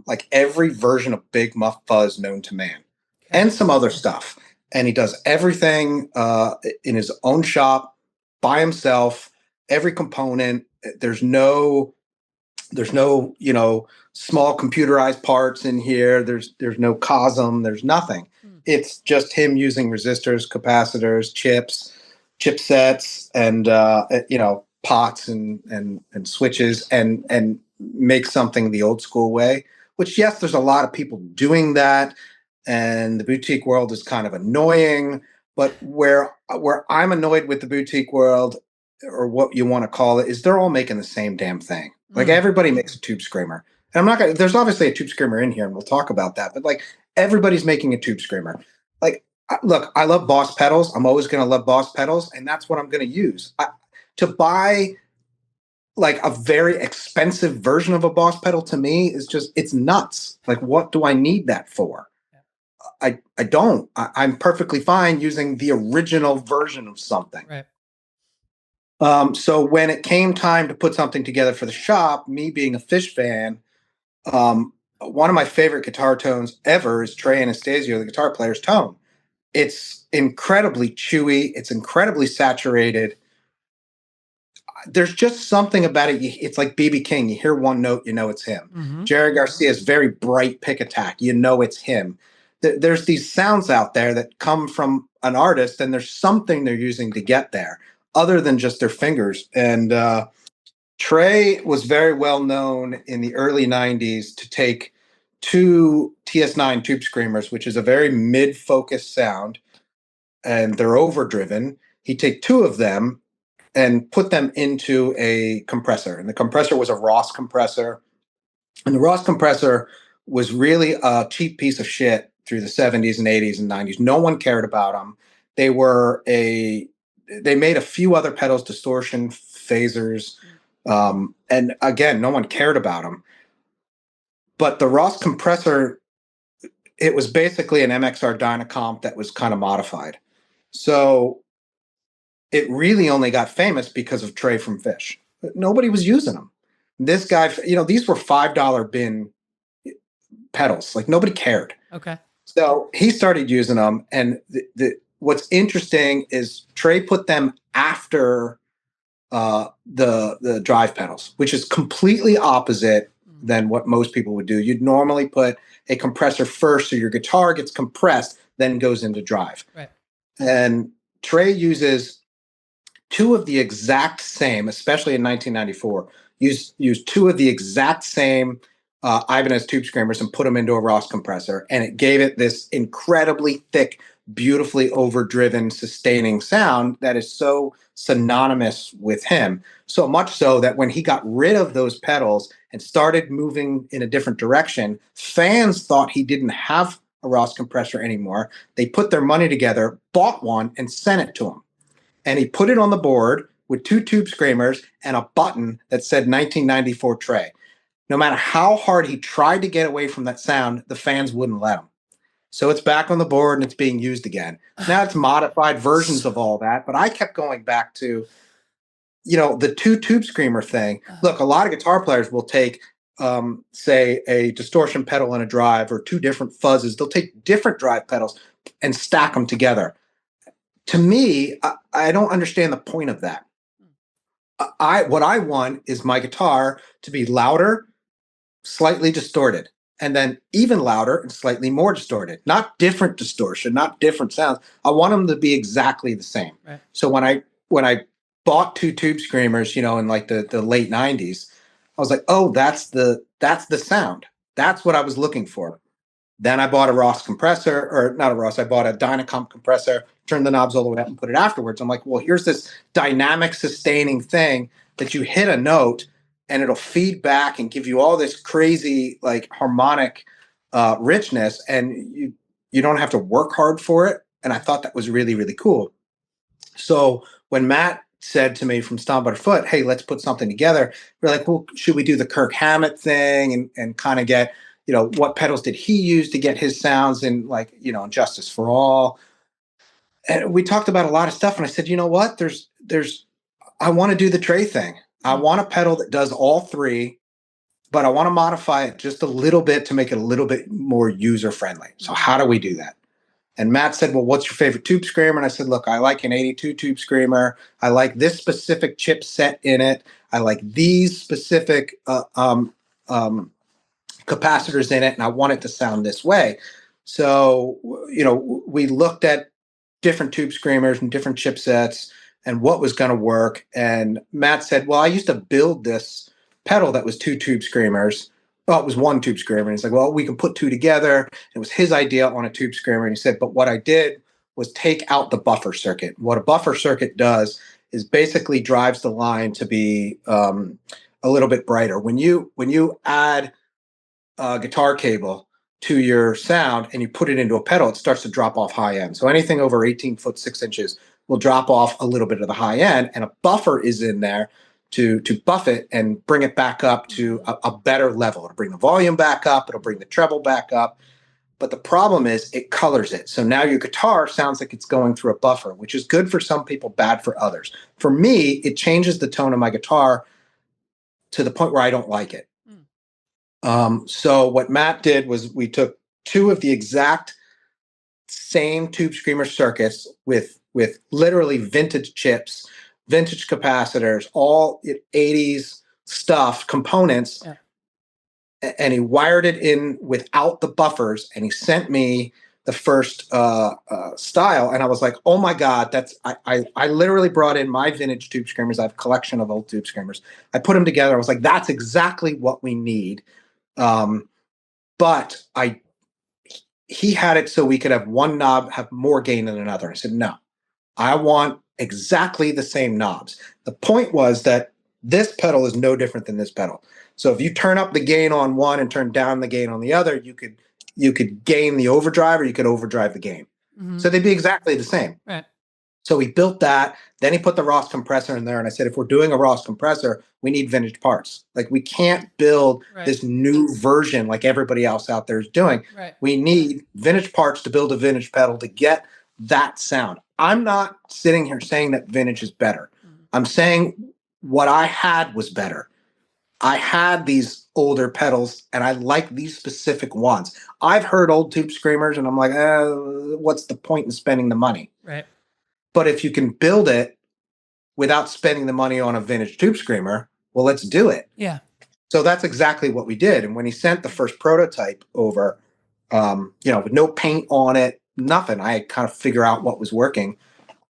like every version of Big Muff Fuzz known to man Okay. and some other stuff. And he does everything in his own shop by himself, every component. There's no small computerized parts in here. There's no cosm. There's nothing. Hmm. It's just him using resistors, capacitors, chips, chipsets, and pots and switches, and make something the old school way. Which, yes, there's a lot of people doing that, and the boutique world is kind of annoying. But where I'm annoyed with the boutique world, or what you want to call it, is they're all making the same damn thing. Like Hmm. everybody makes a tube screamer. And I'm not gonna there's obviously a tube screamer in here and we'll talk about that, but like everybody's making a tube screamer. Like look, I love Boss pedals. I'm always gonna love Boss pedals, and that's what I'm gonna use. To buy like a very expensive version of a Boss pedal to me is just it's nuts. Like what do I need that for? I don't. I'm perfectly fine using the original version of something. Right. So when it came time to put something together for the shop, me being a fish fan, um, one of my favorite guitar tones ever is Trey Anastasio, the guitar player's tone. It's incredibly chewy. It's incredibly saturated. There's just something about it. It's like BB King. You hear one note, you know it's him. Mm-hmm. Jerry Garcia's very bright pick attack. You know it's him. There's these sounds out there that come from an artist, and there's something they're using to get there, other than just their fingers. And Trey was very well known in the early '90s to take two TS9 tube screamers, which is a very mid-focused sound, and they're overdriven. He'd take two of them and put them into a compressor. And the compressor was a Ross compressor. And the Ross compressor was really a cheap piece of shit through the 70s and 80s and 90s. No one cared about them. They were they made a few other pedals, distortion, phasers. And again, no one cared about them. But the Ross compressor, it was basically an MXR Dynacomp that was kind of modified. So it really only got famous because of Trey from Fish. Nobody was using them. This guy, these were $5 bin pedals. Like nobody cared. Okay. So he started using them, and what's interesting is Trey put them after the drive pedals, which is completely opposite than what most people would do. You'd normally put a compressor first, so your guitar gets compressed, then goes into drive. Right. And Trey uses two of the exact same, especially in 1994, used two of the exact same Ibanez tube screamers and put them into a Ross compressor, and it gave it this incredibly thick, beautifully overdriven, sustaining sound that is so synonymous with him. So much so that when he got rid of those pedals and started moving in a different direction, fans thought he didn't have a Ross compressor anymore. They put their money together, bought one, and sent it to him. And he put it on the board with two tube screamers and a button that said 1994 Trey. No matter how hard he tried to get away from that sound, the fans wouldn't let him. So it's back on the board and it's being used again. Now it's modified versions of all that, but I kept going back to, the two tube screamer thing. Look, a lot of guitar players will take, say, a distortion pedal and a drive, or two different fuzzes. They'll take different drive pedals and stack them together. To me, I don't understand the point of that. What I want is my guitar to be louder, slightly distorted, and then even louder and slightly more distorted. Not different distortion, not different sounds. I want them to be exactly the same. Right. So when I bought two tube screamers, in like the late '90s, I was like, oh, that's the sound. That's what I was looking for. Then I bought a Ross compressor, or not a Ross, I bought a Dynacomp compressor, turned the knobs all the way up and put it afterwards. I'm like, well, here's this dynamic sustaining thing that you hit a note and it'll feed back and give you all this crazy like harmonic richness, and you don't have to work hard for it. And I thought that was really, really cool. So when Matt said to me from Stomp Foot, hey, let's put something together, we're like, well, should we do the Kirk Hammett thing and kind of get, what pedals did he use to get his sounds in, like, Justice for All? And we talked about a lot of stuff. And I said, you know what? I want to do the Trey thing. I want a pedal that does all three, but I want to modify it just a little bit to make it a little bit more user friendly. So how do we do that? And Matt said, well, what's your favorite tube screamer? And I said, look, I like an 82 tube screamer. I like this specific chip set in it. I like these specific capacitors in it, and I want it to sound this way. So, we looked at different tube screamers and different chipsets and what was going to work. And Matt said, well, I used to build this pedal that was two tube screamers. Well, it was one tube screamer. And he's like, well, we can put two together. It was his idea on a tube screamer. And he said, but what I did was take out the buffer circuit. What a buffer circuit does is basically drives the line to be a little bit brighter. When you add guitar cable to your sound and you put it into a pedal, it starts to drop off high end. So anything over 18 foot 6 inches will drop off a little bit of the high end, and a buffer is in there to buff it and bring it back up to a better level. It'll bring the volume back up, it'll bring the treble back up. But the problem is it colors it. So now your guitar sounds like it's going through a buffer, which is good for some people, bad for others. For me, it changes the tone of my guitar to the point where I don't like it. So what Matt did was we took two of the exact same tube screamer circuits with literally vintage chips, vintage capacitors, all 80s stuff, components, Yeah. and he wired it in without the buffers, and he sent me the first style, and I was like, oh my god, I literally brought in my vintage tube screamers. I have a collection of old tube screamers. I put them together. I was like, that's exactly what we need. um, but I he had it so we could have one knob have more gain than another. I said, no, I want exactly the same knobs. The point was that this pedal is no different than this pedal. So if you turn up the gain on one and turn down the gain on the other, you could gain the overdrive or you could overdrive the gain. Mm-hmm. So they'd be exactly the same. Right. So he built that. Then he put the Ross compressor in there. And I said, if we're doing a Ross compressor, we need vintage parts. Like, we can't build this new version like everybody else out there is doing. Right. We need vintage parts to build a vintage pedal to get that sound. I'm not sitting here saying that vintage is better. I'm saying what I had was better. I had these older pedals and I like these specific ones. I've heard old tube screamers and I'm like, what's the point in spending the money? Right. But if you can build it without spending the money on a vintage tube screamer, well, let's do it. Yeah. So that's exactly what we did. And when he sent the first prototype over, with no paint on it, nothing, I kind of figure out what was working.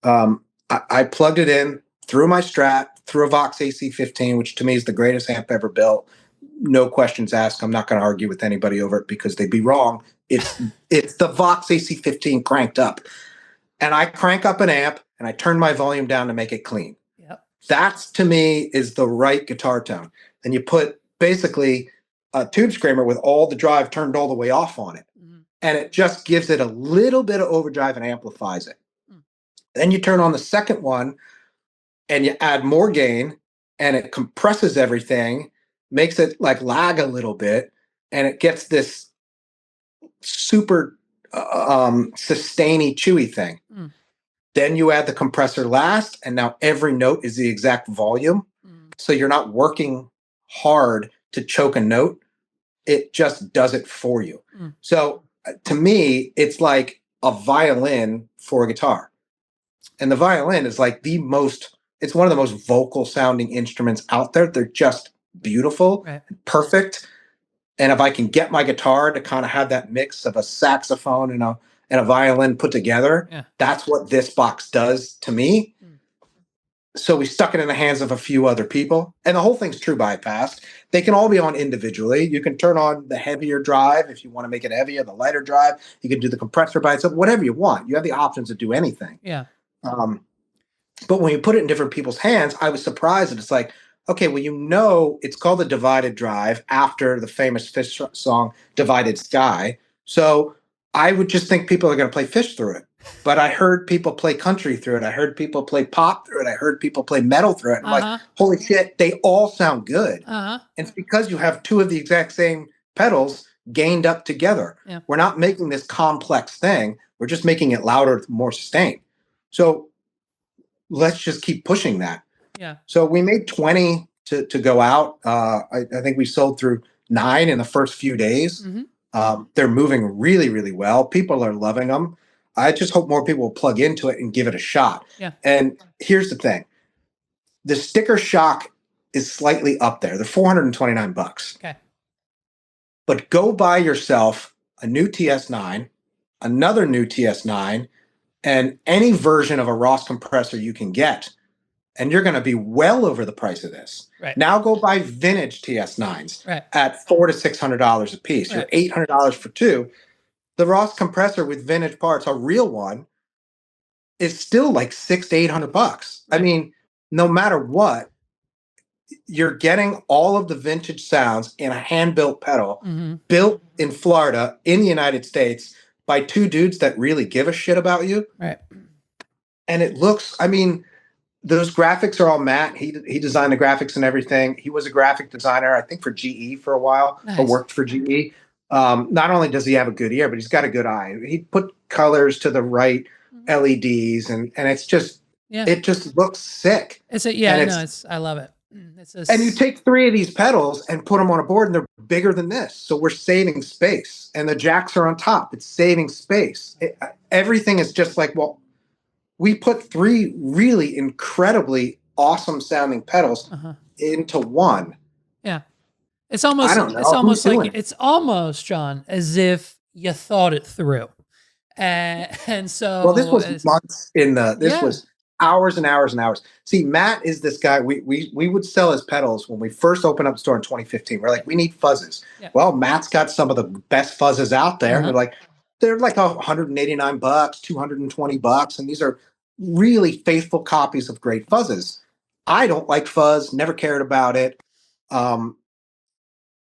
I plugged it in through my Strat, through a Vox AC15, which to me is the greatest amp ever built. No questions asked. I'm not going to argue with anybody over it because they'd be wrong. It's the Vox AC15 cranked up. And I crank up an amp and I turn my volume down to make it clean. Yep. That's, to me, is the right guitar tone. And you put basically a tube screamer with all the drive turned all the way off on it. Mm-hmm. And it just gives it a little bit of overdrive and amplifies it. Mm. Then you turn on the second one and you add more gain and it compresses everything, makes it like lag a little bit, and it gets this super sustainy, chewy thing. Mm. Then you add the compressor last, and now every note is the exact volume. Mm. So you're not working hard to choke a note. It just does it for you. Mm. So to me, it's like a violin for a guitar. And the violin is like it's one of the most vocal sounding instruments out there. They're just beautiful, right, and perfect. And if I can get my guitar to kind of have that mix of a saxophone and a violin put together, yeah, that's what this box does to me. Mm. So we stuck it in the hands of a few other people. And the whole thing's true bypass. They can all be on individually. You can turn on the heavier drive if you want to make it heavier, the lighter drive. You can do the compressor by itself, whatever you want. You have the options to do anything. Yeah. But when you put it in different people's hands, I was surprised that it's like, okay, well, it's called the divided drive after the famous Fish song, Divided Sky. So I would just think people are going to play Fish through it. But I heard people play country through it. I heard people play pop through it. I heard people play metal through it. I'm like, holy shit, they all sound good. And it's because you have two of the exact same pedals gained up together. Yeah. We're not making this complex thing. We're just making it louder, more sustained. So let's just keep pushing that. Yeah. So we made 20 to go out. I think we sold through 9 in the first few days. Mm-hmm. They're moving really, really well. People are loving them. I just hope more people will plug into it and give it a shot. Yeah. And here's the thing. The sticker shock is slightly up there. They're $429. Okay. But go buy yourself a new TS9, another new TS9, and any version of a Ross compressor you can get, and you're going to be well over the price of this. Right. Now go buy vintage TS9s, right, at $400 to $600 a piece. Right. You're $800 for two. The Ross compressor with vintage parts, a real one, is still like $600 to $800. Right. I mean, no matter what, you're getting all of the vintage sounds in a hand-built pedal, mm-hmm, built in Florida, in the United States, by two dudes that really give a shit about you. Right. And it looks, I mean, those graphics are all Matt. He designed the graphics and everything. He was a graphic designer, I think, for GE for a while, nice, or worked for GE. Not only does he have a good ear, but he's got a good eye. He put colors to the right LEDs, and it's just, yeah, it just looks sick. I love it. It's a And you take three of these pedals and put them on a board, and they're bigger than this. So we're saving space. And the jacks are on top. It's saving space. Everything is just like, well, we put three really incredibly awesome sounding pedals into one. yeah. I don't know who's doing it. It's almost, John, as if you thought it through. And Well, this so was months in the. This yeah. was hours and hours and hours. See, Matt is this guy. We would sell his pedals when we first opened up the store in 2015. We're like, we need fuzzes. Yeah. Well, Matt's got some of the best fuzzes out there, and they're like $189, $220, and these are really faithful copies of great fuzzes. I don't like fuzz. Never cared about it.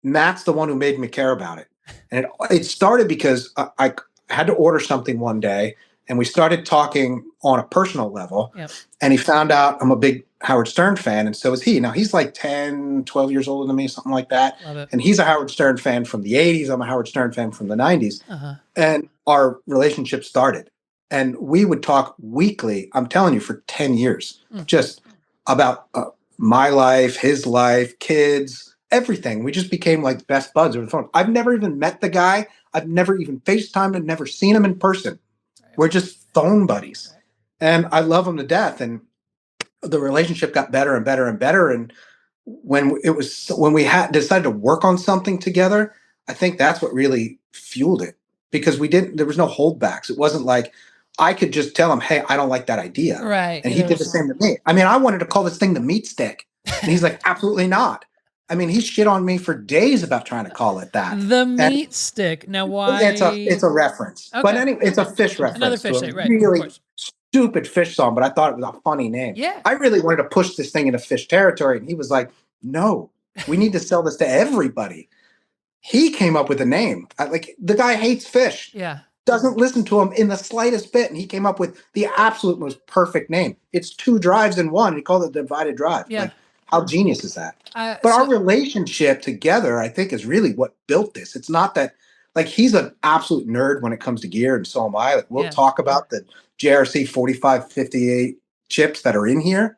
Matt's the one who made me care about it, and it started because I had to order something one day, and we started talking on a personal level. Yep. And he found out I'm a big Howard Stern fan, and so is he. Now, he's like 10, 12 years older than me, something like that. Love it. And he's a Howard Stern fan from the 80s. I'm a Howard Stern fan from the 90s. And our relationship started. And we would talk weekly, I'm telling you, for 10 years, just about my life, his life, kids, everything. We just became like best buds over the phone. I've never even met the guy. I've never even FaceTimed and never seen him in person. We're just phone buddies. And I love him to death. And the relationship got better and better and better. And when we had decided to work on something together, I think that's what really fueled it, because there was no holdbacks. It wasn't like I could just tell him, hey, I don't like that idea. Right. And he did the same to me. I mean, I wanted to call this thing the meat stick. And he's like, absolutely not. I mean, he shit on me for days about trying to call it that. The meat stick. Now, why? It's a reference. Okay. But anyway, it's a Fish reference. Another Fish stick, right. Really stupid Fish song, but I thought it was a funny name. Yeah. I really wanted to push this thing into Fish territory, and he was like, no, we need to sell this to everybody. He came up with a name. The guy hates Fish. Yeah. Doesn't listen to him in the slightest bit, and he came up with the absolute most perfect name. It's two drives in one. He called it Divided Drive. Yeah. How genius is that? But our relationship together, I think, is really what built this. It's not that, he's an absolute nerd when it comes to gear, and so am I. We'll talk about the JRC 4558 chips that are in here.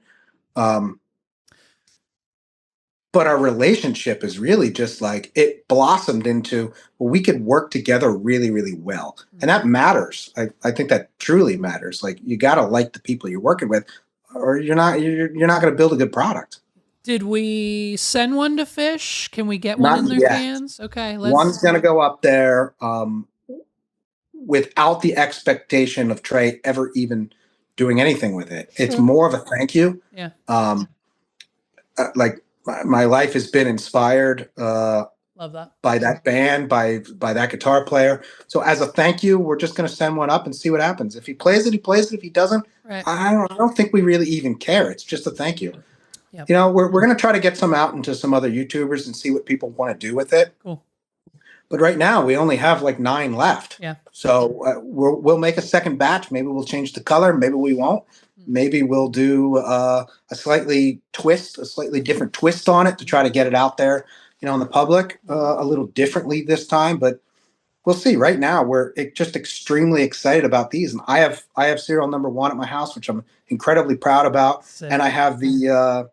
But our relationship is really just it blossomed into, well, we could work together really, really well. And that matters. I think that truly matters. You got to like the people you're working with, or you're not going to build a good product. Did we send one to Fish? Can we get one in their hands? Okay. One's going to go up there without the expectation of Trey ever even doing anything with it. Sure. It's more of a thank you. Yeah. My life has been inspired love that. By that band, by that guitar player. So as a thank you, we're just going to send one up and see what happens. If he plays it, he plays it. If he doesn't, I don't think we really even care. It's just a thank you. Yep. We're going to try to get some out into some other YouTubers and see what people want to do with it. Cool. But right now we only have 9 left. Yeah. So we'll make a second batch. Maybe we'll change the color. Maybe we won't. Maybe we'll do a slightly different twist on it to try to get it out there, in the public a little differently this time. But we'll see. Right now, we're just extremely excited about these, and I have serial number 1 at my house, which I'm incredibly proud about. Sick. And I have the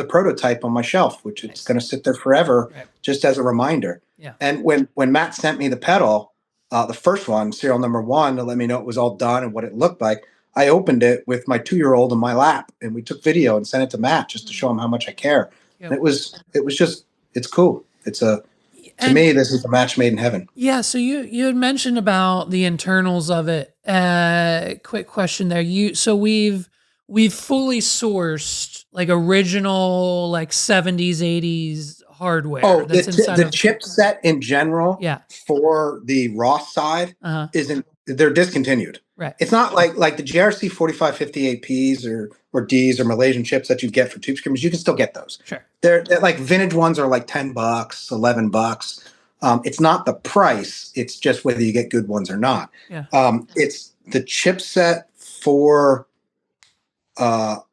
prototype on my shelf, which it's going to sit there forever, just as a reminder. Yeah. And when Matt sent me the pedal, the first one, serial number 1, to let me know it was all done and what it looked like, I opened it with my 2-year-old in my lap, and we took video and sent it to Matt just to show him how much I care. Yep. And it was just, it's cool. To me, this is a match made in heaven. Yeah. So you had mentioned about the internals of it. Quick question there. We've fully sourced original 70s, 80s hardware. Oh, the chipset in general, for the Ross side they're discontinued. Right. It's not like the JRC 4558Ps or Ds or Malaysian chips that you get for tube screamers. You can still get those. Sure. They're vintage ones are $10, $11. It's not the price. It's just whether you get good ones or not. Yeah. It's the chipset for the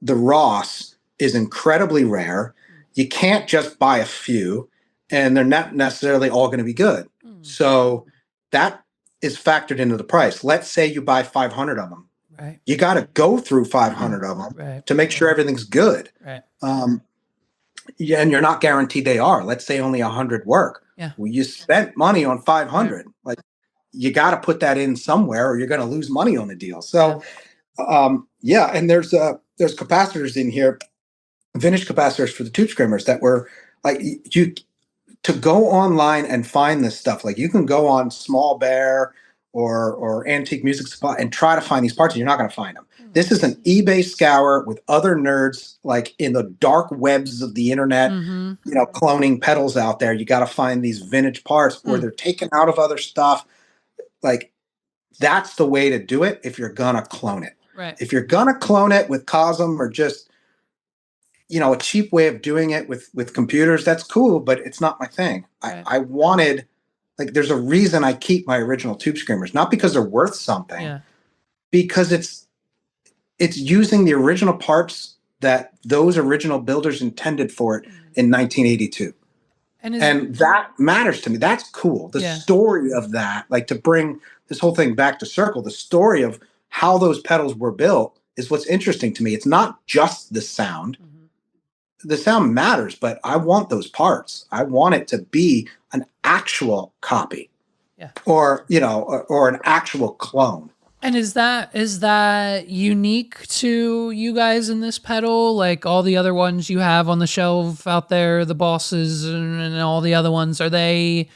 Ross is incredibly rare. You can't just buy a few, and they're not necessarily all going to be good. So that is factored into the price. Let's say you buy 500 of them. Right. You got to go through 500 of them Right. to make sure everything's good. Right. Yeah, and you're not guaranteed they are. Let's say only 100 work. Yeah. Well, you spent money on 500. Right. Like, you got to put that in somewhere, or you're going to lose money on the deal. Yeah. So, yeah, and there's capacitors in here, vintage capacitors for the tube screamers that were like, you to go online and find this stuff. Like, you can go on Small Bear or Antique Music Supply and try to find these parts, and you're not going to find them. This is an eBay scour with other nerds, like in the dark webs of the internet, Mm-hmm. cloning pedals out there. You got to find these vintage parts, or they're taken out of other stuff. Like, that's the way to do it if you're gonna clone it. Right. If you're gonna clone it with Cosm, or just a cheap way of doing it with computers, that's cool, but it's not my thing. Right. I wanted, like, there's a reason I keep my original tube screamers, not because they're worth something, Yeah. because it's using the original parts that those original builders intended for it in 1982. And that matters to me. That's cool. The story of that, like, to bring this whole thing back to circle, the story of how those pedals were built is what's interesting to me. It's not just the sound. The sound matters, but I want those parts. I want it to be an actual copy. Yeah. Or an actual clone. And is that unique to you guys in this pedal? Like all the other ones you have on the shelf out there, the Bosses and all the other ones, are they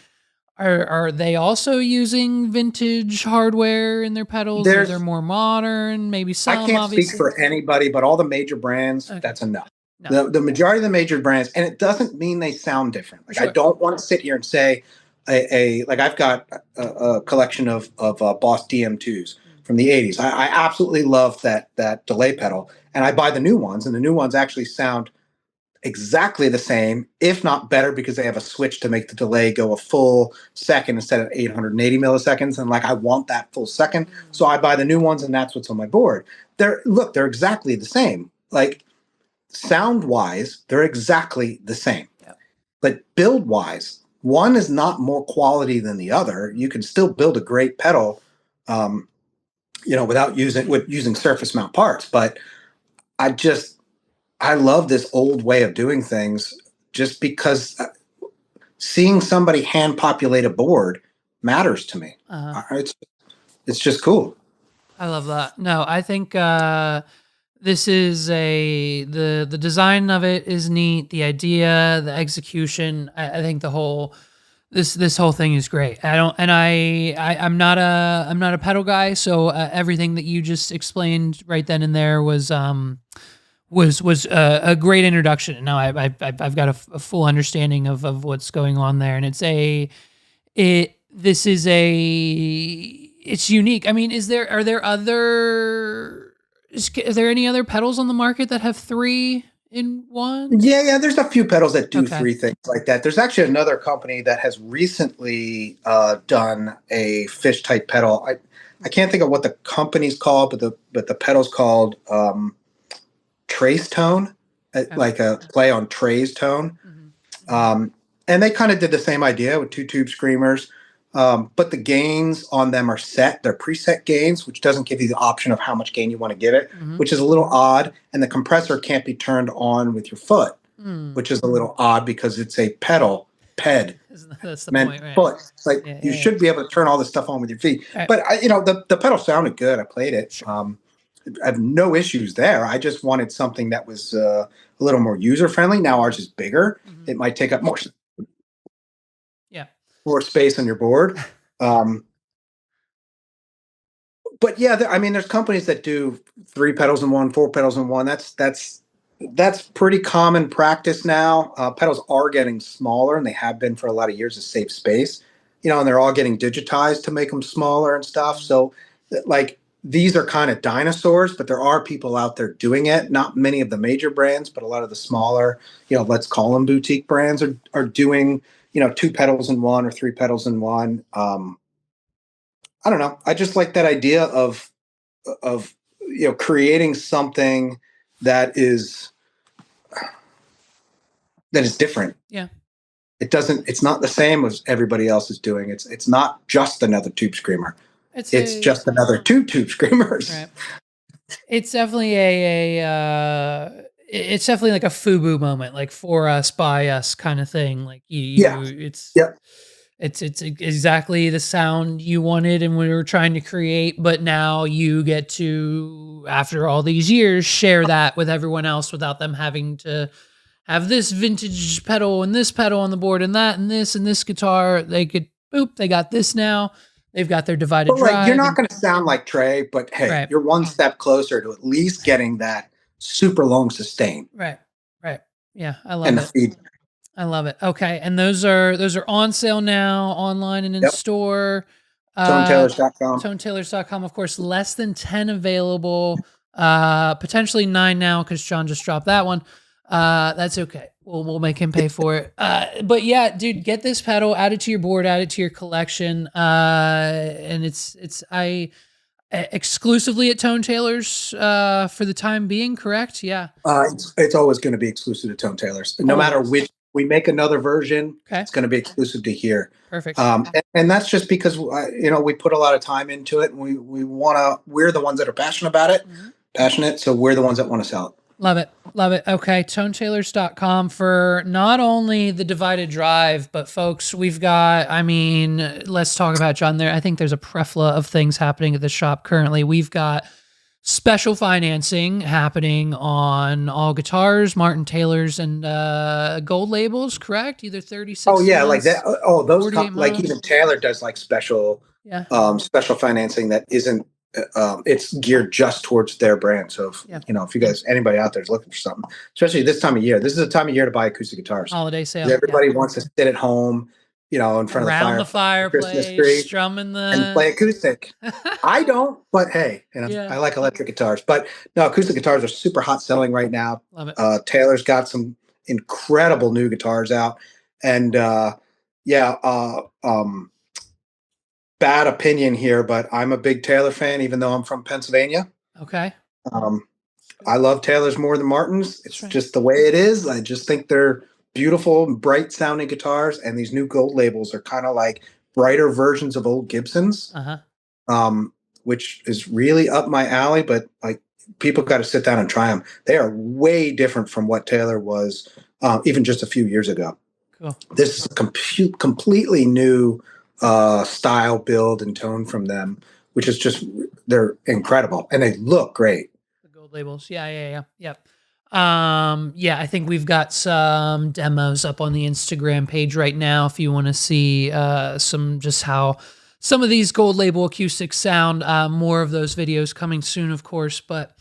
also using vintage hardware in their pedals? Or they're more modern? Maybe some. I can't obviously speak for anybody, but all the major brands, that's enough. No. The majority of the major brands, and it doesn't mean they sound different. Like, I don't want to sit here and say like, I've got a collection of Boss DM2s from the 80s. I absolutely love that delay pedal, and I buy the new ones, and the new ones actually sound exactly the same, if not better, because they have a switch to make the delay go a full second instead of 880 milliseconds. And, like, I want that full second, so I buy the new ones, and that's what's on my board. They're exactly the same. Like, sound wise, they're exactly the same. Yep. But build wise, one is not more quality than the other. You can still build a great pedal, without using surface mount parts. But I love this old way of doing things, just because seeing somebody hand populate a board matters to me. It's just cool. I love that. No, I think this is the design of it is neat. The idea, the execution. I think the whole this whole thing is great. I'm not a pedal guy, so everything that you just explained right then and there was a great introduction. And now I've got a full understanding of what's going on there, and it's unique. I mean, is there any other pedals on the market that have 3 in 1? Yeah, there's a few pedals that do 3 things like that. There's actually another company that has recently done a fish type pedal. I can't think of what the company's called, but the pedal's called Trace Tone, like a play on Trey's tone. And they kind of did the same idea with 2 tube screamers. But the gains on them are set. They're preset gains, which doesn't give you the option of how much gain you want to give it, which is a little odd. And the compressor can't be turned on with your foot, which is a little odd, because it's a pedal, That's the point, right? Foot. Like, you should be able to turn all this stuff on with your feet. Right. But the pedal sounded good. I played it. Sure. I have no issues there. I just wanted something that was a little more user friendly. Now ours is bigger. It might take up more space on your board. But yeah, I mean, there's companies that do 3 pedals in one, 4 pedals in one. That's pretty common practice now. Pedals are getting smaller, and they have been for a lot of years to save space. And they're all getting digitized to make them smaller and stuff. So, like, these are kind of dinosaurs, but there are people out there doing it. Not many of the major brands, but a lot of the smaller, let's call them boutique brands, are doing 2 pedals in one or 3 pedals in one. I don't know. I just like that idea of creating something that is different. Yeah. It's not the same as everybody else is doing. It's not just another tube screamer. It's just another 2 tube screamers. Right. It's definitely it's definitely like a FUBU moment, like for us, by us kind of thing. Like Yeah. Yep. it's exactly the sound you wanted and we were trying to create, but now you get to, after all these years, share that with everyone else without them having to have this vintage pedal and this pedal on the board and that and this guitar. They could boop, they got this now. They've got their divided But like, you're drive not and going to sound like Trey, but hey, right, you're one step closer to at least getting that super long sustain right, right. Yeah, I love and the it. feed. I love it. Okay, and those are on sale now, online and in Yep. store. Uh, ToneTailors.com. ToneTailors.com, of course, less than 10 available. Potentially 9 now because John just dropped that one. That's okay. We'll make him pay for it. But yeah, dude, get this pedal, add it to your board, add it to your collection. And it's I exclusively at Tone Tailors for the time being, correct? Yeah. It's always going to be exclusive to Tone Tailors. No matter Always. which we make another version, Okay. it's going to be exclusive to here. Perfect. And that's just because we put a lot of time into it, and we want to. We're the ones that are passionate about it, passionate. So we're the ones that want to sell it. Love it. Love it. Okay. ToneTailors.com for not only the divided drive, but folks, we've got, I mean, let's talk about John there. I think there's a plethora of things happening at the shop currently. We've got special financing happening on all guitars, Martin Taylors, and gold labels, correct? Either 36 Oh yeah, like months, that. Oh, those 48 like months. even Taylor does like Yeah. special financing that isn't. It's geared just towards their brand. So Yeah. if you guys, anybody out there is looking for something, especially this time of year, this is a time of year to buy acoustic guitars. Holiday sale. Everybody wants to sit at home, in front Around of the the Christmas fireplace, tree strumming and play the. acoustic. I don't, but hey, Yeah. I like electric guitars. But no, acoustic guitars are super hot selling right now. Love it. Taylor's got some incredible new guitars out, and yeah, bad opinion here, but I'm a big Taylor fan, even though I'm from Pennsylvania. Okay. Um, I love Taylor's more than Martin's. It's right. just the way it is. I just think they're beautiful and bright sounding guitars, and these new gold labels are kind of like brighter versions of old Gibsons, which is really up my alley. But like, people got to sit down and try them. They are way different from what Taylor was, even just a few years ago. Cool. This is a completely new style, build, and tone from them, which is just, they're incredible and they look great. The gold labels. Yeah. Yep. Yeah, I think we've got some demos up on the Instagram page right now if you want to see some just how some of these gold label acoustics sound. More of those videos coming soon, of course. But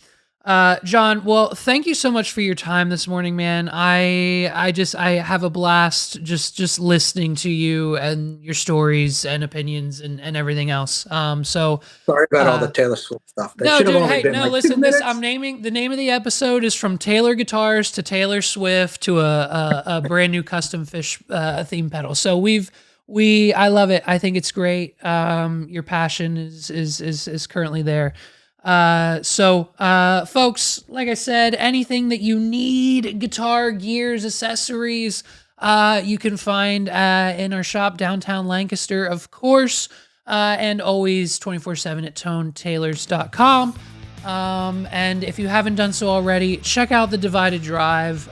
John, well, thank you so much for your time this morning, man. I have a blast just listening to you and your stories and opinions and everything else. So sorry about all the Taylor Swift stuff. That no, should have dude. only Hey, been no. like Listen, 2 minutes. I'm naming the name of the episode is from Taylor guitars to Taylor Swift to a brand new custom fish theme pedal. So I love it. I think it's great. Your passion is currently there. Folks, like I said, anything that you need, guitar, gears, accessories, you can find in our shop downtown Lancaster, of course, and always 24/7 at ToneTailors.com. And if you haven't done so already, check out the Divided Drive,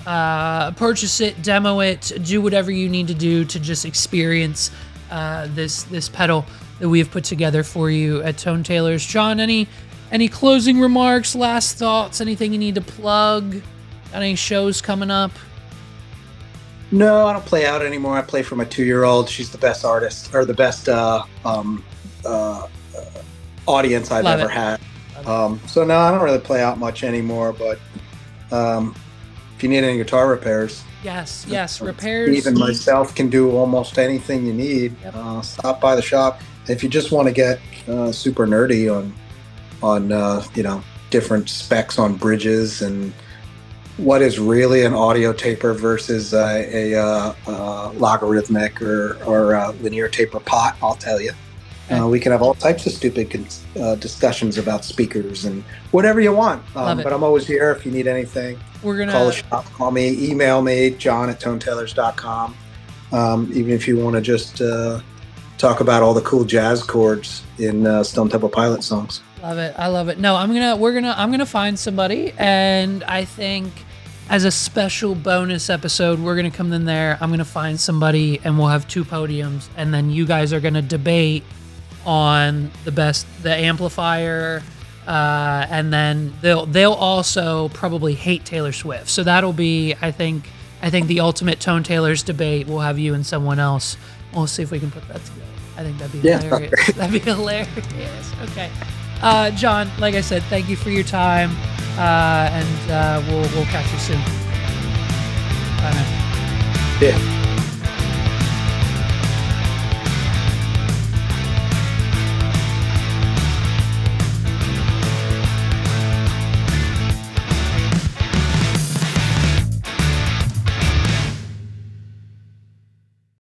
purchase it, demo it, do whatever you need to do to just experience this pedal that we have put together for you at Tone Tailors. John, any closing remarks, last thoughts, anything you need to plug? Got any shows coming up? No, I don't play out anymore. I play for my 2-year-old. She's the best artist, or the best audience I've ever had. So no, I don't really play out much anymore. But if you need any guitar repairs, yes, repairs. Even myself can do almost anything you need. Yep. Stop by the shop. If you just want to get super nerdy on different specs on bridges and what is really an audio taper versus a logarithmic or linear taper pot, I'll tell you. We can have all types of stupid discussions about speakers and whatever you want. But I'm always here if you need anything. We're gonna call the shop, call me, email me, John@ToneTailors.com. Even if you want to just talk about all the cool jazz chords in Stone Temple Pilot songs. Love it. I love it. No, I'm gonna find somebody, and I think as a special bonus episode, we're gonna come in there. I'm gonna find somebody, and we'll have 2 podiums, and then you guys are gonna debate on the amplifier, and then they'll also probably hate Taylor Swift. So that'll be, I think the ultimate Tone Tailors debate. We'll have you and someone else. We'll see if we can put that together. I think that'd be hilarious. That'd be hilarious. Okay. John, like I said, thank you for your time, and we'll catch you soon. Bye, man. Yeah.